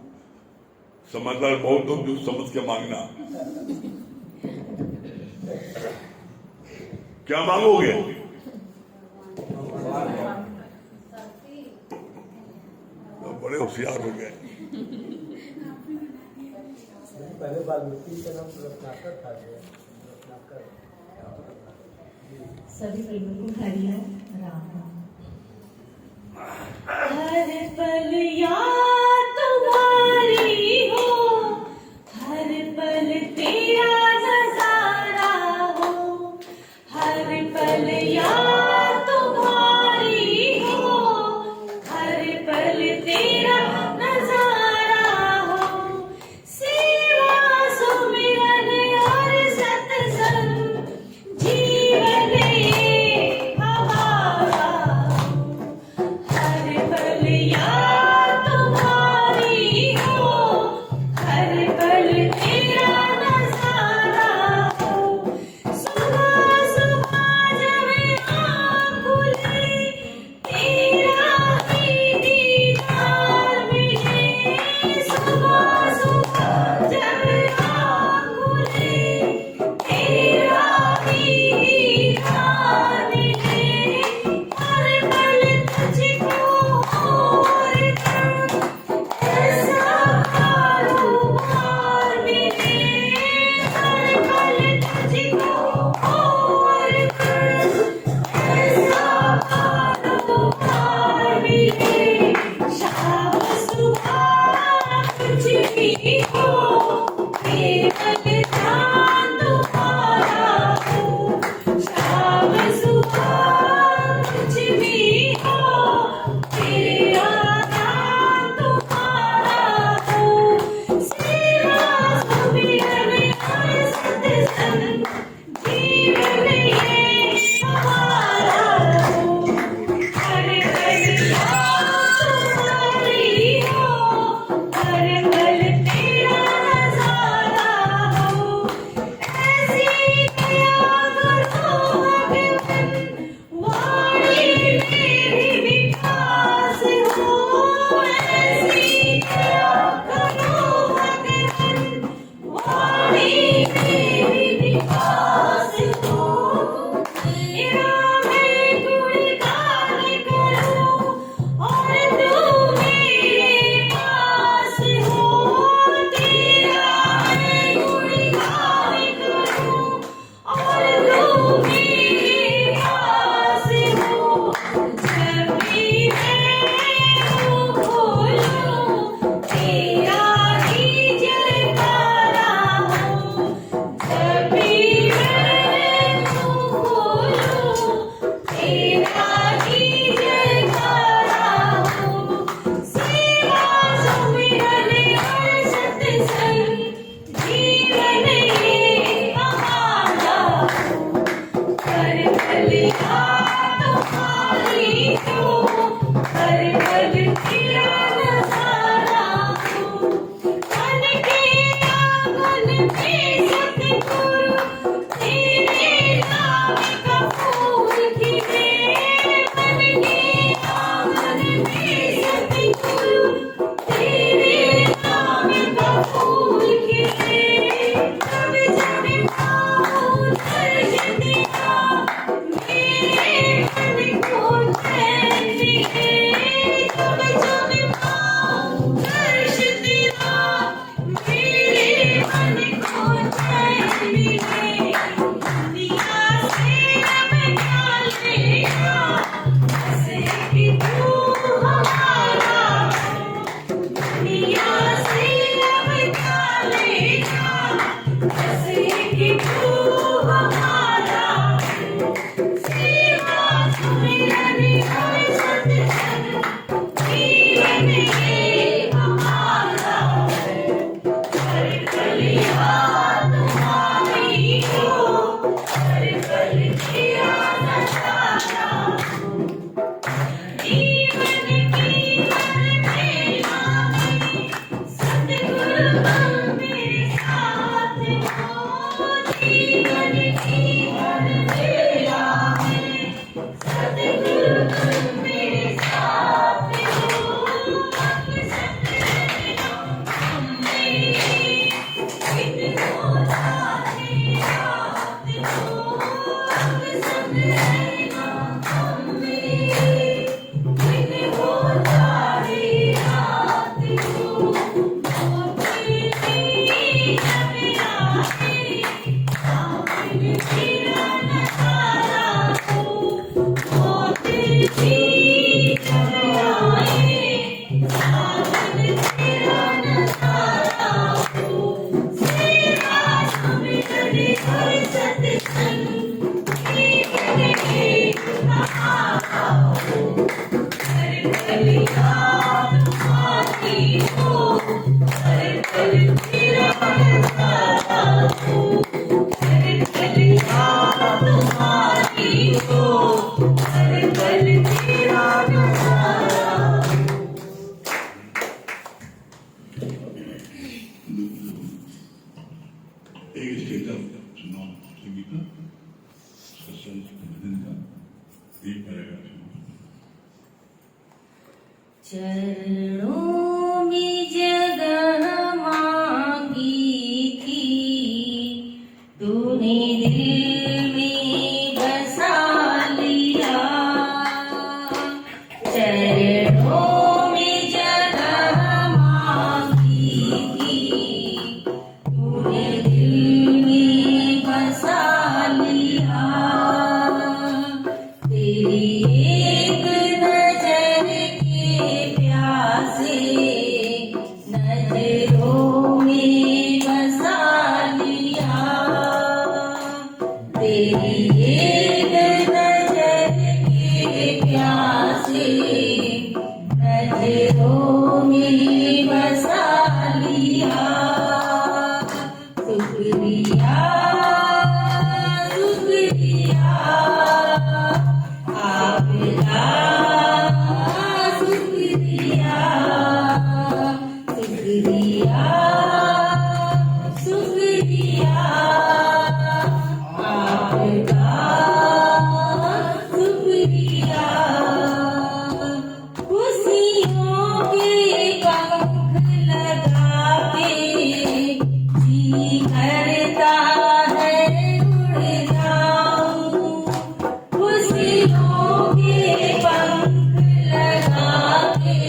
समझदार बहुत हो जो समझ के मांगना। क्या मांगोगे? तो बड़े होशियार हो गए। पहले वाल्मीकि का नाम रत्नाकर था। सभी प्रेमियों को हरि राम राम। हर पल याद तुम्हारी हो, हर पल तेरा नजारा हो, हर पल याद तुम्हारी हो, हर पल तेरा नजारा एक स्टेज चुनाव संगीत एक पैराग्राफ चरणों में जगह मांगी थी, तूने दिल में बसा लिया। चरणों में जगह मांगी थी, तूने दिल में बसा लिया। तेरी एक नजर के प्यासे नजरों में बसा लिया। तेरी एक नजर के प्यासे नजरों में बसा लिया। शुक्रिया शुक्रिया आपका, शुक्रिया शुक्रिया शुक्रिया आपका, शुक्रिया। खुशियों के पंख लगा के जी करता है उड़ जाऊं। खुशियों के पंख लगा के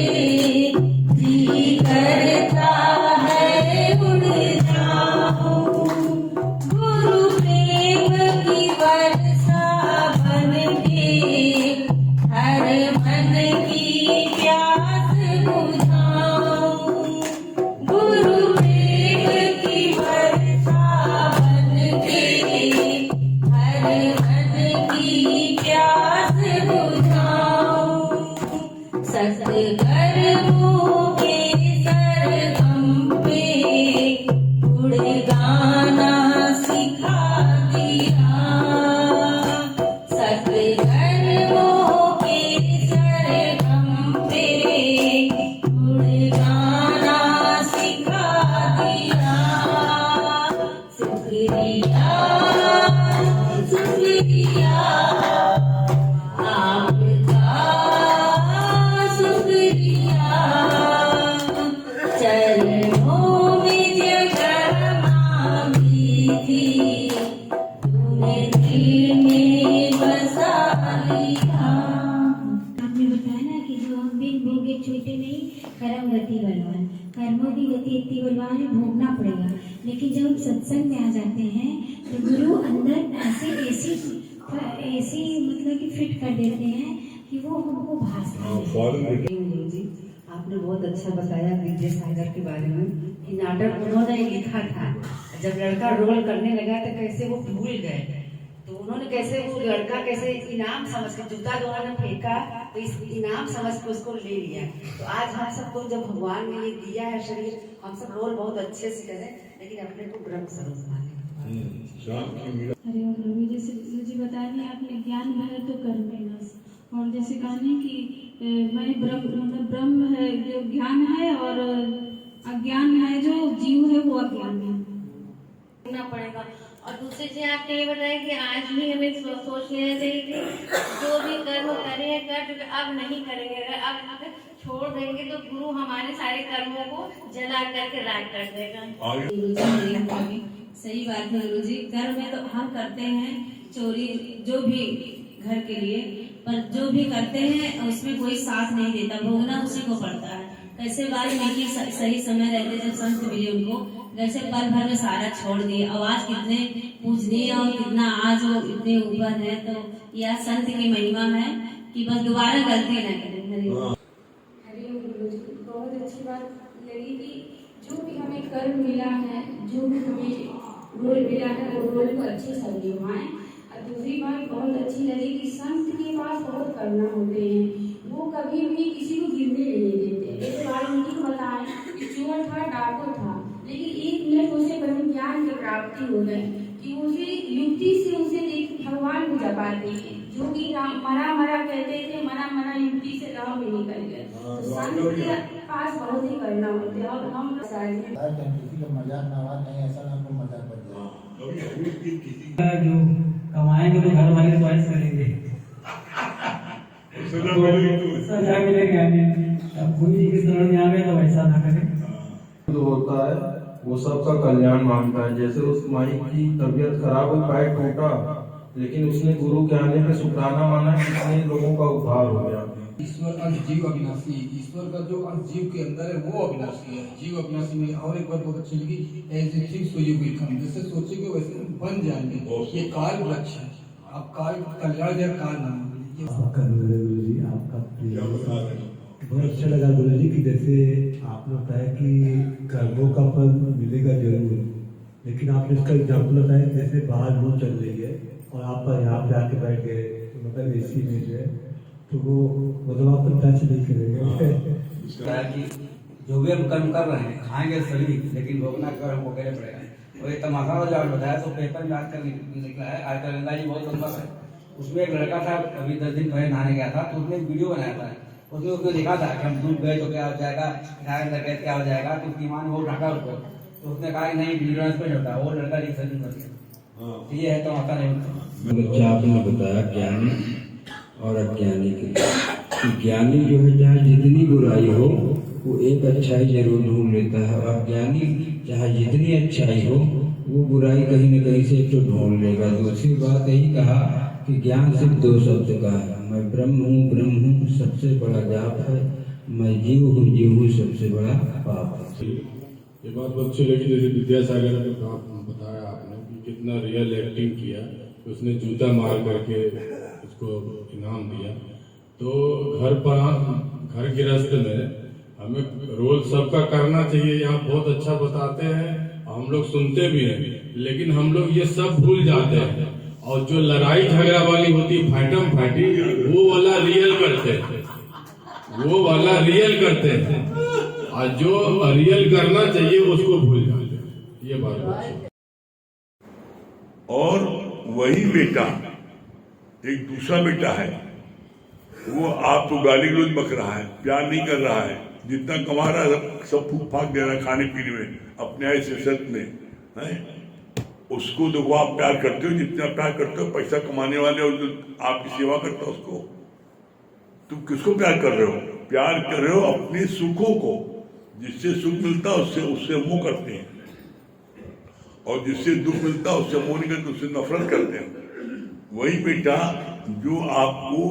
जी करता है उड़ जाऊं। गुरु प्रेम की वर्षा बन के हर मन की प्यास बुझाऊं। गुरु प्रेम की वर्षा बन के हर मन की प्यास बुझाऊं। सत्कर्मों के सरगम पे गुण गाना सिखा दिया। सत्कर्मों के सरगम पे गुण गाना सिखा दिया। शुक्रिया शुक्रिया आपका, शुक्रिया। चरणों में जगह मांगी थी, तूने दिल में बसा लिया। आपने बताया ना कि जो हम बिन भोगे छूटे नहीं, कर्म गति बलवान। कर्मों की गति इतनी बलवान है, भोगना पड़ेगा। लेकिन जब हम सत्संग में आ जाते हैं ऐसी मतलब कि फिट कर देते हैं कि वो हमको भाषा फॉरेन गुरु जी, आपने बहुत अच्छा बताया विद्यासागर के बारे में कि नाटक उन्होंने लिखा था, जब लड़का रोल करने लगा तो कैसे वो भूल गए, तो उन्होंने कैसे वो लड़का कैसे इनाम समझ के जूता जो उन्होंने फेंका तो इस इनाम समझ के उसको ले लिया। तो आज हम सबको जब भगवान ने ये दिया है शरीर, हम सब रोल बहुत अच्छे से करें, लेकिन अपने को ब्रह्म स्वरूप माने। हरे ओम प्रभु। जैसे मुझे बताया कि आपने ज्ञान है तो कर्म में नाश, और जैसे कहानी कि मैं ब्रह्म है जो ज्ञान है और अज्ञान है जो जीव है वो अज्ञान है करना पड़ेगा। और दूसरी चीज आपने ये बताया कि आज भी हमें सोच लेना चाहिए कि जो भी कर्म करें कर चुके अब नहीं करेंगे, अगर अब छोड़ देंगे तो गुरु हमारे सारे कर्मों को जला करके राख कर देगा। सही बात है गुरु जी, कर्म में तो हम करते हैं चोरी जो भी घर के लिए, पर जो भी करते हैं उसमें कोई साथ नहीं देता, भोगना उसी को पड़ता है। कैसे वाल्मीकि सही समय रहते जब संत मिले उनको, जैसे पल भर में सारा छोड़ दिए, आवाज कितने पूजनीय और कितना आज वो इतने ऊपर है, तो यह संत की महिमा है कि बस दोबारा गलती न करें। हरिओम गुरु जी, बहुत अच्छी बात लगी कि जो भी हमें कर्म मिला है, जो भी हमें रोल मिला है वो रोल को अच्छे से निभाएं। और दूसरी बात बहुत अच्छी लगी कि संत के पास बहुत करुणा होते हैं, वो कभी भी किसी को गिरने नहीं देते। जैसे वाल्मीकि को बताएं कि चोर था, डाकू था, लेकिन एक मिनट उसे ब्रह्म ज्ञान की प्राप्ति हो गई कि उसे युक्ति से उसे भगवान को जपाते हैं, जो कि मरा मरा कहते थे, मरा मरा युक्ति से राम भी निकल गए। तो संत के पास बहुत ही करुणा होते हैं। और हम किसी का मजाक ना हुआ, नहीं ऐसा ना कोई मजाक कर दिया। जो कमाएंगे तो घर वाले ख्वाहिश करेंगे, सजा मिलेगी हमें, अब कोई की शरण में आ गए तो वैसा ना करें। जो होता है वो सबका कल्याण मांगता है। जैसे उस माई की तबीयत खराब हुई, पैर टूटा, लेकिन उसने गुरु के आने पे शुक्राना माना, कितने लोगों का उद्धार हो गया। ईश्वर अंश जीव अविनाशी, ईश्वर का जो अंश जीव के अंदर है वो अविनाशी है, जीव अविनाशी में। और एक बात बहुत अच्छी लगी, as I think so you will come, जैसे सोचेंगे वैसे बन जाएंगे। ये काल वृक्ष है, अब काल कल्याण या काल नाम। आपका गुरु जी, आपका बहुत अच्छा लगा गुरु जी कि जैसे आपने बताया कि कर्मों का फल मिलेगा जरूर, लेकिन आपने इसका एग्जाम्पल बताया जैसे बाहर लू चल रही है और आप यहाँ पे आके बैठ गए, तो मतलब एसी में जो है तो वो मतलब आप टच नहीं करेंगे कि जो भी हम कर्म कर रहे हैं खाएंगे सभी, लेकिन भोगना कर हमको कहना पड़ेगा। और ये तमाशा वाला जो बताया तो पेपर में आजकल निकला है, आजकल गंगा जी बहुत लंबा है। उसमें एक लड़का था, अभी 10 दिन पहले नहाने गया था, तो उसने एक वीडियो बनाया था, उसमें उसने लिखा था कि हम डूब गए तो क्या हो जाएगा, क्या हो जाएगा, तो उसकी ईमान वो ढका उसको, तो उसने कहा कि नहीं इग्नोरेंस पे होता, वो लड़का रिसर्च कर दिया। ये है तमाशा नहीं होता। बच्चा आपने बताया ज्ञानी और अज्ञानी के लिए, ज्ञानी जो है चाहे जितनी बुराई हो वो एक अच्छाई जरूर ढूंढ लेता है, और अज्ञानी चाहे जितनी अच्छाई हो वो बुराई कहीं न कहीं से तो ढूंढ लेगा। दूसरी बात यही कहा कि ज्ञान सिर्फ 2 शब्द का है, मैं ब्रह्म हूँ सबसे बड़ा जाप है, मैं जीव हूँ सबसे बड़ा पाप है। ये बात बहुत अच्छी लगी, जैसे विद्यासागर ने बताया आपने कि कितना रियल एक्टिंग किया, उसने जूता मार करके उसको इनाम दिया। तो घर गृहस्थ में हमें रोल सबका करना चाहिए। यहाँ बहुत अच्छा बताते हैं, हम लोग सुनते भी हैं, लेकिन हम लोग ये सब भूल जाते हैं, और जो लड़ाई झगड़ा वाली होती फाइटम फाइटी वो वाला रियल करते हैं, और जो रियल करना चाहिए उसको भूल जाते हैं। ये बात। और वही बेटा एक दूसरा बेटा है, वो आपको गाली गलौज बक रहा है, प्यार नहीं कर रहा है, जितना कमा रहा है सब फूक फाक दे रहा है खाने पीने में, अपने ऐसे में उसको देखो आप प्यार करते हो, जितना प्यार करते हो पैसा कमाने वाले और जो आपकी सेवा करता है उसको, तुम किसको प्यार कर रहे हो? प्यार कर रहे हो अपने सुखों को, जिससे सुख मिलता है उससे मुंह करते हैं, और जिससे दुख मिलता है उससे मुंह नहीं करते, उससे नफरत करते हैं। वही बेटा जो आपको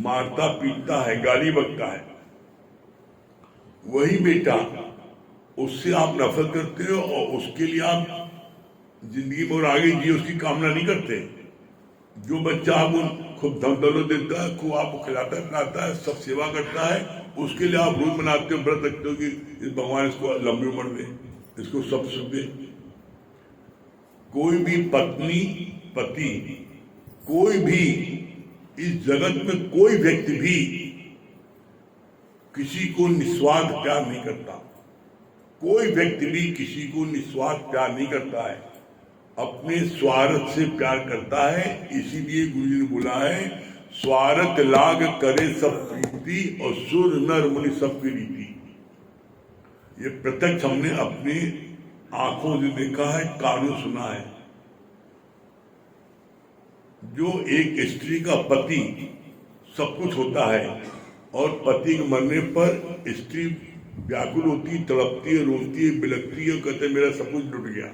मारता पीटता है, गाली बकता है, वही बेटा उससे आप नफरत करते हो और उसके लिए आप जिंदगी में और आगे जिए उसकी कामना नहीं करते। जो बच्चा आपको खूब धन दौलत देता है, खूब आपको खिलाता पिलाता है, सब सेवा करता है, उसके लिए आप रोज मनाते हो, व्रत रखते हो कि इस भगवान इसको लंबी उम्र दे, इसको सब सुख दे। कोई भी पत्नी पति, कोई भी इस जगत में कोई व्यक्ति भी किसी को निस्वार्थ प्यार नहीं करता। कोई व्यक्ति भी किसी को निस्वार्थ प्यार नहीं करता है, अपने स्वार्थ से प्यार करता है। इसीलिए गुरु जी ने बोला है, स्वार्थ लाग करे सब प्रीति और सुर नर मुनि सबकी रीति। ये प्रत्यक्ष हमने अपनी आंखों से देखा है, कानों सुना है। जो एक स्त्री का पति सब कुछ होता है और पति के मरने पर स्त्री व्याकुल होती, तड़पती है, रोती है, बिलखती है, कहते मेरा सब कुछ लुट गया।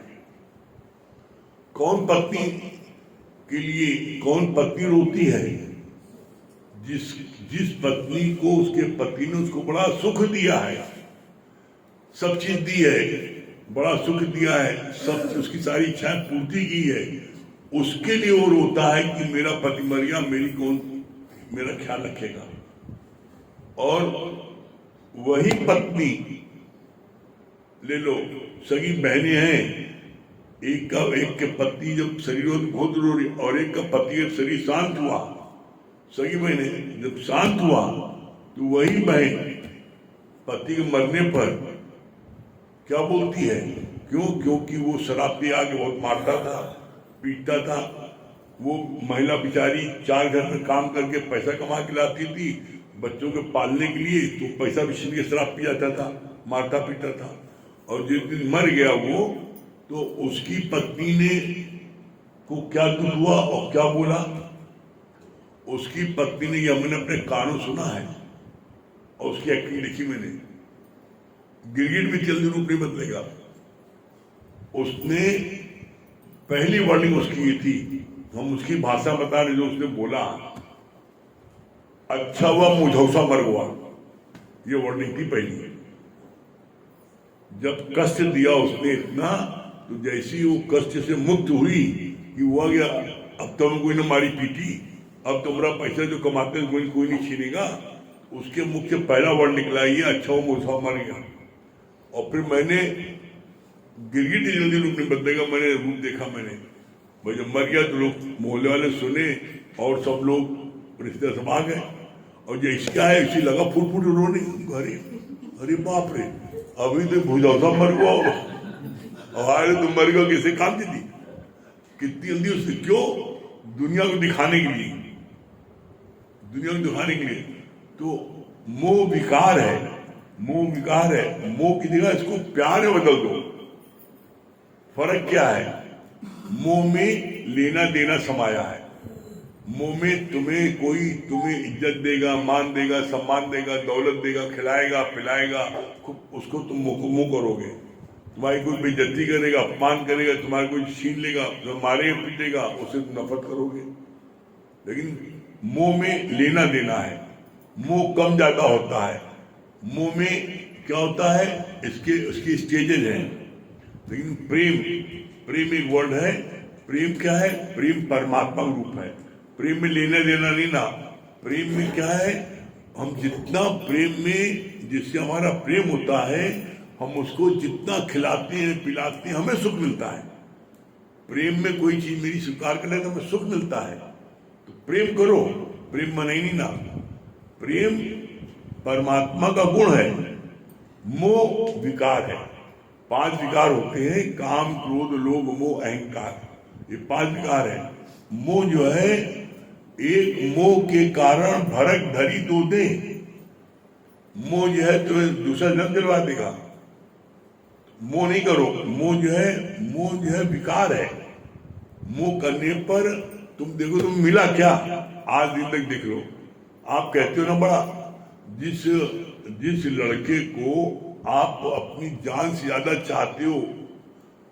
कौन पत्नी के लिए कौन पत्नी रोती है? जिस पत्नी को उसके पति ने उसको बड़ा सुख दिया है, सब चीज दी है, बड़ा सुख दिया है, सब उसकी सारी इच्छाएं पूर्ति की है, उसके लिए वो रोता है कि मेरा पति मर गया, मेरी कौन मेरा ख्याल रखेगा। और वही पत्नी ले लो, सगी बहनें हैं, एक के पति जब शरीर बहुत रो रही और एक का पति जब शरीर शांत हुआ, सगी बहनें जब शांत हुआ तो वही बहन पति के मरने पर क्या बोलती है? क्यों? क्योंकि वो शराब पी आके बहुत मारता था, पीटता था। वो महिला बेचारी 4 घर में काम करके पैसा कमा के लाती थी बच्चों के पालने के लिए, तो पैसा भी छीन के शराब पी जाता था, मारता पीटता था। और जिस दिन मर गया वो, तो उसकी पत्नी ने को क्या दुख हुआ और क्या बोला? उसकी पत्नी ने, यह मैंने अपने कानों सुना है और उसकी एक्टिंग लिखी मैंने। गिरगिट भी जल्दी रूप नहीं बदलेगा। उसने पहली वर्डिंग उसकी ये थी, हम उसकी भाषा बता रहे, जो उसने बोला, अच्छा हुआ मुझौसा मर हुआ, ये वर्डिंग थी पहली। जब कष्ट दिया उसने इतना, तो जैसी वो कष्ट से मुक्त हुई कि हुआ गया, अब तो कोई न मारी पीटी, अब तो मेरा पैसा जो कमाते हैं कोई नहीं छीनेगा, उसके मुख से पहला वर्ड निकला ये, अच्छा वो मुझौसा मर गया। और फिर मैंने गिरगिट जल्दी रूप नहीं बदलेगा, मैंने रूप देखा। मैंने भाई जब मर गया तो लोग मोहल्ले वाले सुने और सब लोग रिश्ते सब आ गए, और जैसे क्या है इसी लगा फुट फुट रोने। अरे अरे बाप रे, अभी तो भुजौसा मर गया और तुम मर गया, किसे काम दी थी? कितनी जल्दी उसने, क्यों? दुनिया को दिखाने के लिए, दुनिया को दिखाने के लिए। तो मोह विकार है, मोह विकार है। मोह की जगह इसको प्यार में बदल दो। फर्क क्या है? मोह में लेना देना समाया है। मोह में तुम्हें इज्जत देगा, मान देगा, सम्मान देगा, दौलत देगा, खिलाएगा पिलाएगा, उसको तुम मुंह करोगे। तुम्हारी कोई बेइज्जती करेगा, अपमान करेगा, तुम्हारा कोई छीन लेगा, जो मारेगा पीटेगा, उससे तुम नफरत करोगे। लेकिन मोह में लेना देना है, मोह कम ज्यादा होता है। मोह में क्या होता है? उसकी स्टेजेज हैं। लेकिन प्रेम एक वर्ड है। प्रेम क्या है? प्रेम परमात्मा का रूप है। प्रेम में लेना देना नहीं ना। प्रेम में क्या है? हम जितना प्रेम में, जिससे हमारा प्रेम होता है, हम उसको जितना खिलाते हैं पिलाते हैं, हमें सुख मिलता है। प्रेम में कोई चीज मेरी स्वीकार कर ले तो हमें सुख मिलता है। तो प्रेम करो, प्रेम मनाई नहीं ना। प्रेम परमात्मा का गुण है, मोह विकार है। 5 विकार होते हैं, काम क्रोध लोभ मोह अहंकार, ये 5 विकार है। मोह जो है, एक मोह के कारण भरक धरी दो दे। मोह जो है तुम्हें दूसरा जन्म दिलवा देगा। मोह नहीं करो। मोह जो है विकार है। मोह करने पर तुम देखो तुम मिला क्या, आज दिन तक देख लो। आप कहते हो ना बड़ा, जिस लड़के को आप अपनी जान से ज्यादा चाहते हो,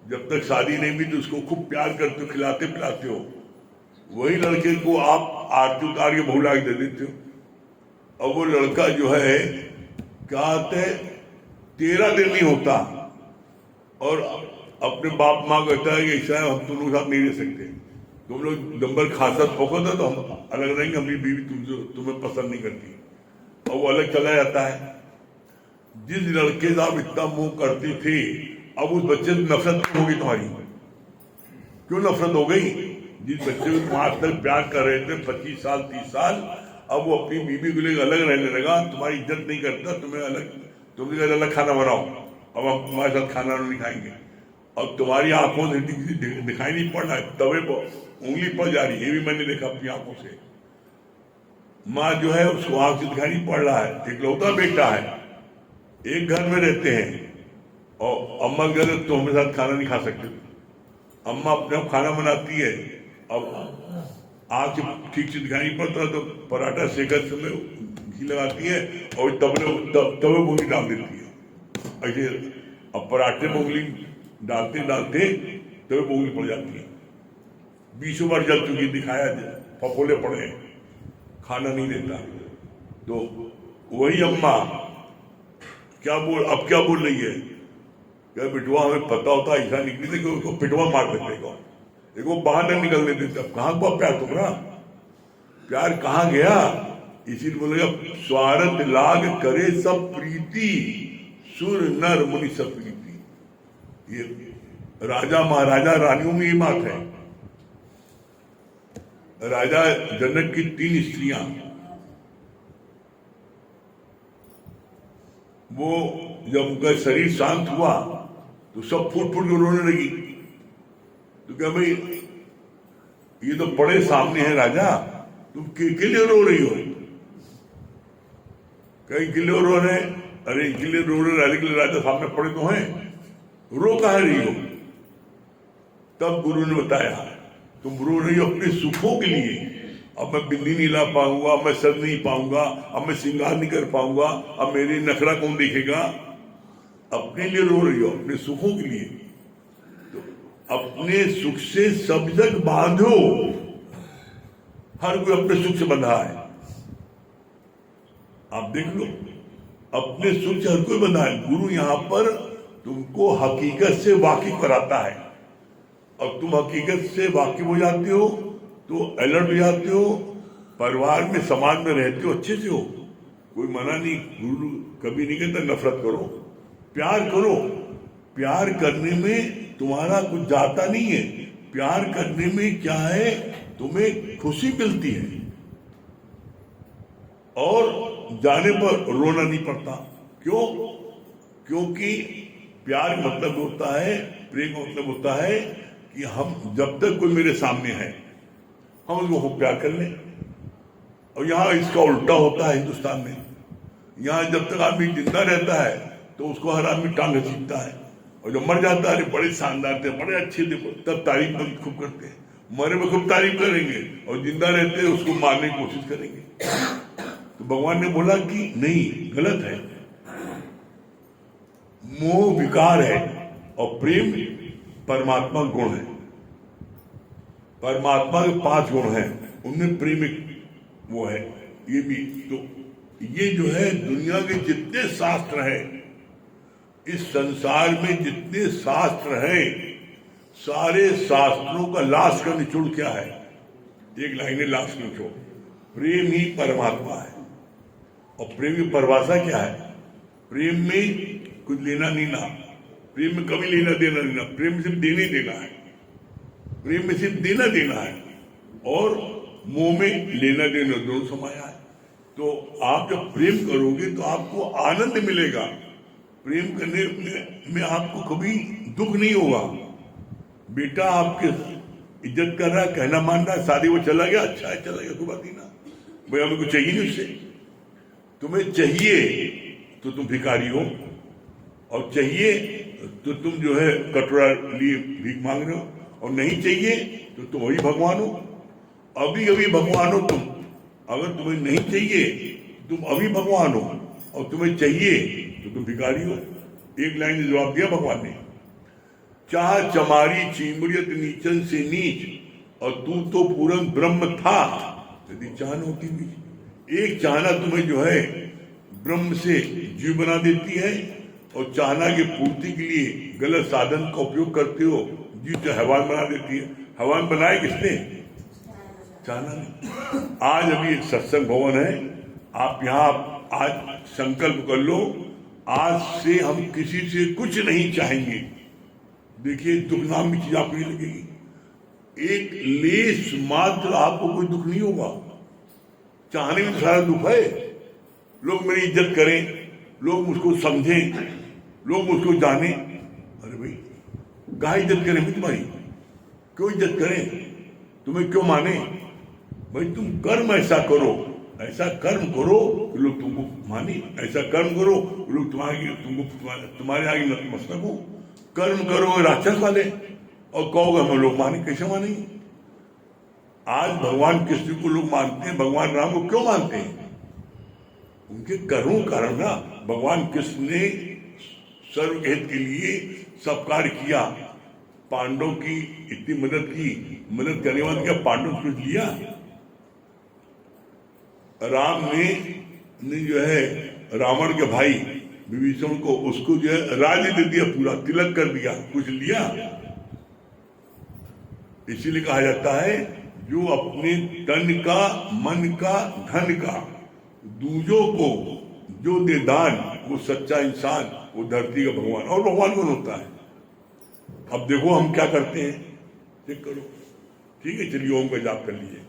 जब तक शादी नहीं भी तो उसको खूब प्यार करते हो, खिलाते पिलाते हो, वही लड़के को आप आरती उतार के भूला के दे देते हो। और वो लड़का जो है क्या आते 13 दिन नहीं होता और अपने बाप माँ कहता है कि ऐसा हम दोनों साथ नहीं रह सकते। तुम लोग नंबर खासा ठोको तो हम अलग रहेंगे, हमारी बीवी तुम्हें पसंद नहीं करती, और वो अलग चला जाता है। जिस लड़के से आप इतना मोह करते थे, अब उस बच्चे से नफरत क्यों होगी तुम्हारी? क्यों नफरत हो गई? जिस बच्चे को तुम आज तक प्यार कर रहे थे 25 साल 30 साल, अब वो अपनी बीवी को लेकर अलग रहने लगा, तुम्हारी इज्जत नहीं करता, तुम्हें अलग, तुमने कहा अलग खाना बनाओ, अब हम तुम्हारे साथ खाना नहीं खाएंगे, और तुम्हारी आंखों से दिखाई नहीं पड़ रहा है, तवे पर उंगली पड़ जा रही है, ये भी मैंने देखा अपनी आंखों से। माँ जो है उसको आंख से दिखाई नहीं पड़ रहा है, इकलौता बेटा है, एक घर में रहते हैं, और अम्मा के घर तो हमारे साथ खाना नहीं खा सकते। अम्मा अपने आप खाना बनाती है, अब आँख से ठीक से दिखाई नहीं पड़ता तो पराठा सेकते समय घी लगाती है और तवे उंगली डाल देती है ऐसे। अब पराठे में उंगली डालते डालते तवे उंगली पड़ जाती है। 20 बार जल चुकी, दिखाया फफोले पड़े, खाना नहीं देता। तो वही अम्मा अब क्या बोल रही है? क्या बिटवा हमें पता होता ऐसा निकली थी कि उसको पिटवा मार देते को, देखो बाहर नहीं निकलने देते। अब कहाँ को प्यार तुम्हारा, प्यार कहाँ गया? इसीलिए बोलेगा स्वार्थ लाग करे सब प्रीति, सुर नर मुनि सब प्रीति। ये राजा महाराजा रानियों में ये बात है। राजा जनक की 3 स्त्रियां, वो जब उनका शरीर शांत हुआ तो सब फूट फूट के रोने लगी। तो क्या भाई ये तो बड़े सामने है राजा, तुम के लिए रो रही हो? कहीं के लिए रो रहे? अरे के लिए रो रहे राजा के लिए, राजा सामने पड़े तो हैं, रो कहाँ रही हो? तब गुरु ने बताया तुम रो रही हो अपने सुखों के लिए। अब मैं बिंदी नहीं ला पाऊंगा, मैं सर नहीं पाऊंगा, अब मैं श्रृंगार नहीं कर पाऊंगा, अब मेरी नखरा कौन देखेगा? अपने लिए रो रही हो, अपने सुखों के लिए। तो अपने सुख से सब तक बांधो। हर कोई अपने सुख से बंधा है, आप देख लो, अपने सुख से हर कोई बंधा है। गुरु यहाँ पर तुमको हकीकत से वाकिफ कराता है, और तुम हकीकत से वाकिफ हो जाते हो तो अलर्ट हो जाते हो, परिवार में समाज में रहते हो, अच्छे से हो, कोई मना नहीं। गुरु कभी नहीं कहता नफरत करो, प्यार करो। प्यार करने में तुम्हारा कुछ जाता नहीं है। प्यार करने में क्या है, तुम्हें खुशी मिलती है और जाने पर रोना नहीं पड़ता। क्यों? क्योंकि प्यार मतलब होता है, प्रेम मतलब होता है कि हम जब तक कोई मेरे सामने है हम उसको प्यार कर लें। और यहाँ इसका उल्टा होता है हिंदुस्तान में। यहाँ जब तक आदमी जिंदा रहता है तो उसको हर आदमी टांग घसीटता है, और जब मर जाता है बड़े शानदार थे, बड़े अच्छे थे, तब तारीफ में खूब करते हैं। मरे में खूब तारीफ करेंगे, और जिंदा रहते हैं उसको मारने की कोशिश करेंगे। तो भगवान ने बोला कि नहीं, गलत है। मोह विकार है और प्रेम परमात्मा गुण है। परमात्मा के 5 गुण हैं, उनमें प्रेम एक वो है। ये भी तो ये जो है दुनिया के जितने शास्त्र हैं, इस संसार में जितने शास्त्र हैं, सारे शास्त्रों का लास्ट का निचोड़ क्या है? एक लाइन है लास्ट निचोड़, प्रेम ही परमात्मा है। और प्रेम की परिभाषा क्या है? प्रेम में कुछ लेना नहीं ना, प्रेम में कभी लेना देना नहीं ना, प्रेम में सिर्फ देने देना है। प्रेम में सिर्फ देना देना है, और मोह में लेना देना दोनों समाया है। तो आप जब प्रेम करोगे तो आपको आनंद मिलेगा। प्रेम करने में आपको कभी दुख नहीं होगा। बेटा आपके इज्जत कर रहा है, कहना मान रहा है, शादी वो चला गया, अच्छा है चला गया, कोई बात नहीं ना, भाई हमें कुछ चाहिए नहीं उससे। तुम्हें चाहिए तो तुम भिखारी हो, और चाहिए तो तुम जो है कटोरा लिए भीख मांग रहे हो, और नहीं चाहिए तो तुम वही भगवान हो। अभी अभी भगवान हो तुम। अगर तुम्हें नहीं चाहिए तुम अभी भगवान हो, और तुम्हें चाहिए तो तुम भिखारी हो। एक लाइन में जवाब दिया भगवान ने, चाह चमारी चिमड़ियत नीचन से नीच, और तू तो पूर्ण ब्रह्म था यदि चाहना होती भी। एक चाहना तुम्हें जो है ब्रह्म से जीव बना देती है, और चाहना की पूर्ति के लिए गलत साधन का उपयोग करते हो, जीव को हैवान बना देती है। हवन बनाए किसने? चाहना नहीं। आज अभी एक सत्संग भवन है, आप यहाँ आज संकल्प कर लो, आज से हम किसी से कुछ नहीं चाहेंगे। देखिए दुख नाम की चीज आपको नहीं लगेगी, एक लेस मात्र आपको कोई दुख नहीं होगा। चाहने में सारा दुख है। लोग मेरी इज्जत करें, लोग मुझको समझें, लोग मुझको जाने। अरे भाई कहा इज्जत करें भाई तुम्हारी? क्यों इज्जत करें? तुम्हें क्यों माने? भाई तुम कर्म ऐसा करो, ऐसा कर्म करो कि लोग तुमको माने, ऐसा कर्म करो लोग तुम्हारे आगे नतमस्तक हो। कर्म करो राक्षस वाले और कहोगे हमें लोग माने, कैसे मानेंगे? आज भगवान कृष्ण को लोग मानते हैं, भगवान राम को क्यों मानते हैं? उनके कर्मों कारण ना। भगवान कृष्ण ने सर्वहित के लिए सब कार्य किया, पांडव की इतनी मदद की, मदद करने वाले क्या पांडव कुछ लिया? राम ने जो है रावण के भाई विभीषण को, उसको जो है राज्य दे दिया, पूरा तिलक कर दिया, कुछ लिया? इसीलिए कहा जाता है जो अपने तन का, मन का, धन का दूजों को जो दे दान, वो सच्चा इंसान, वो धरती का भगवान। और भगवान कौन होता है? अब देखो हम क्या करते हैं, चेक करो। ठीक है, चलिए ओम का जाप कर लीजिए।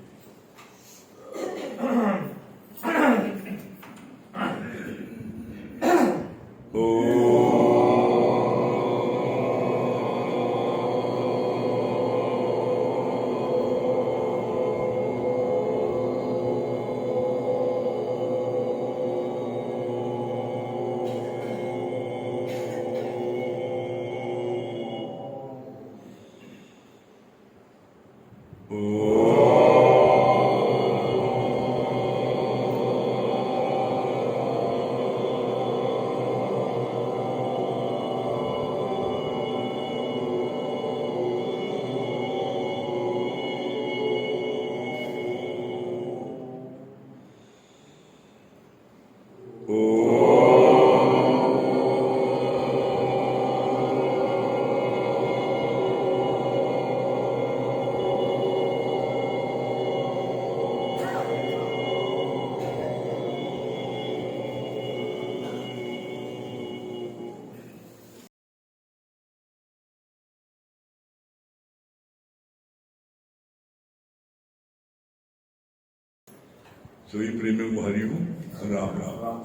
सभी प्रेमियों को हरि ओम, राम राम।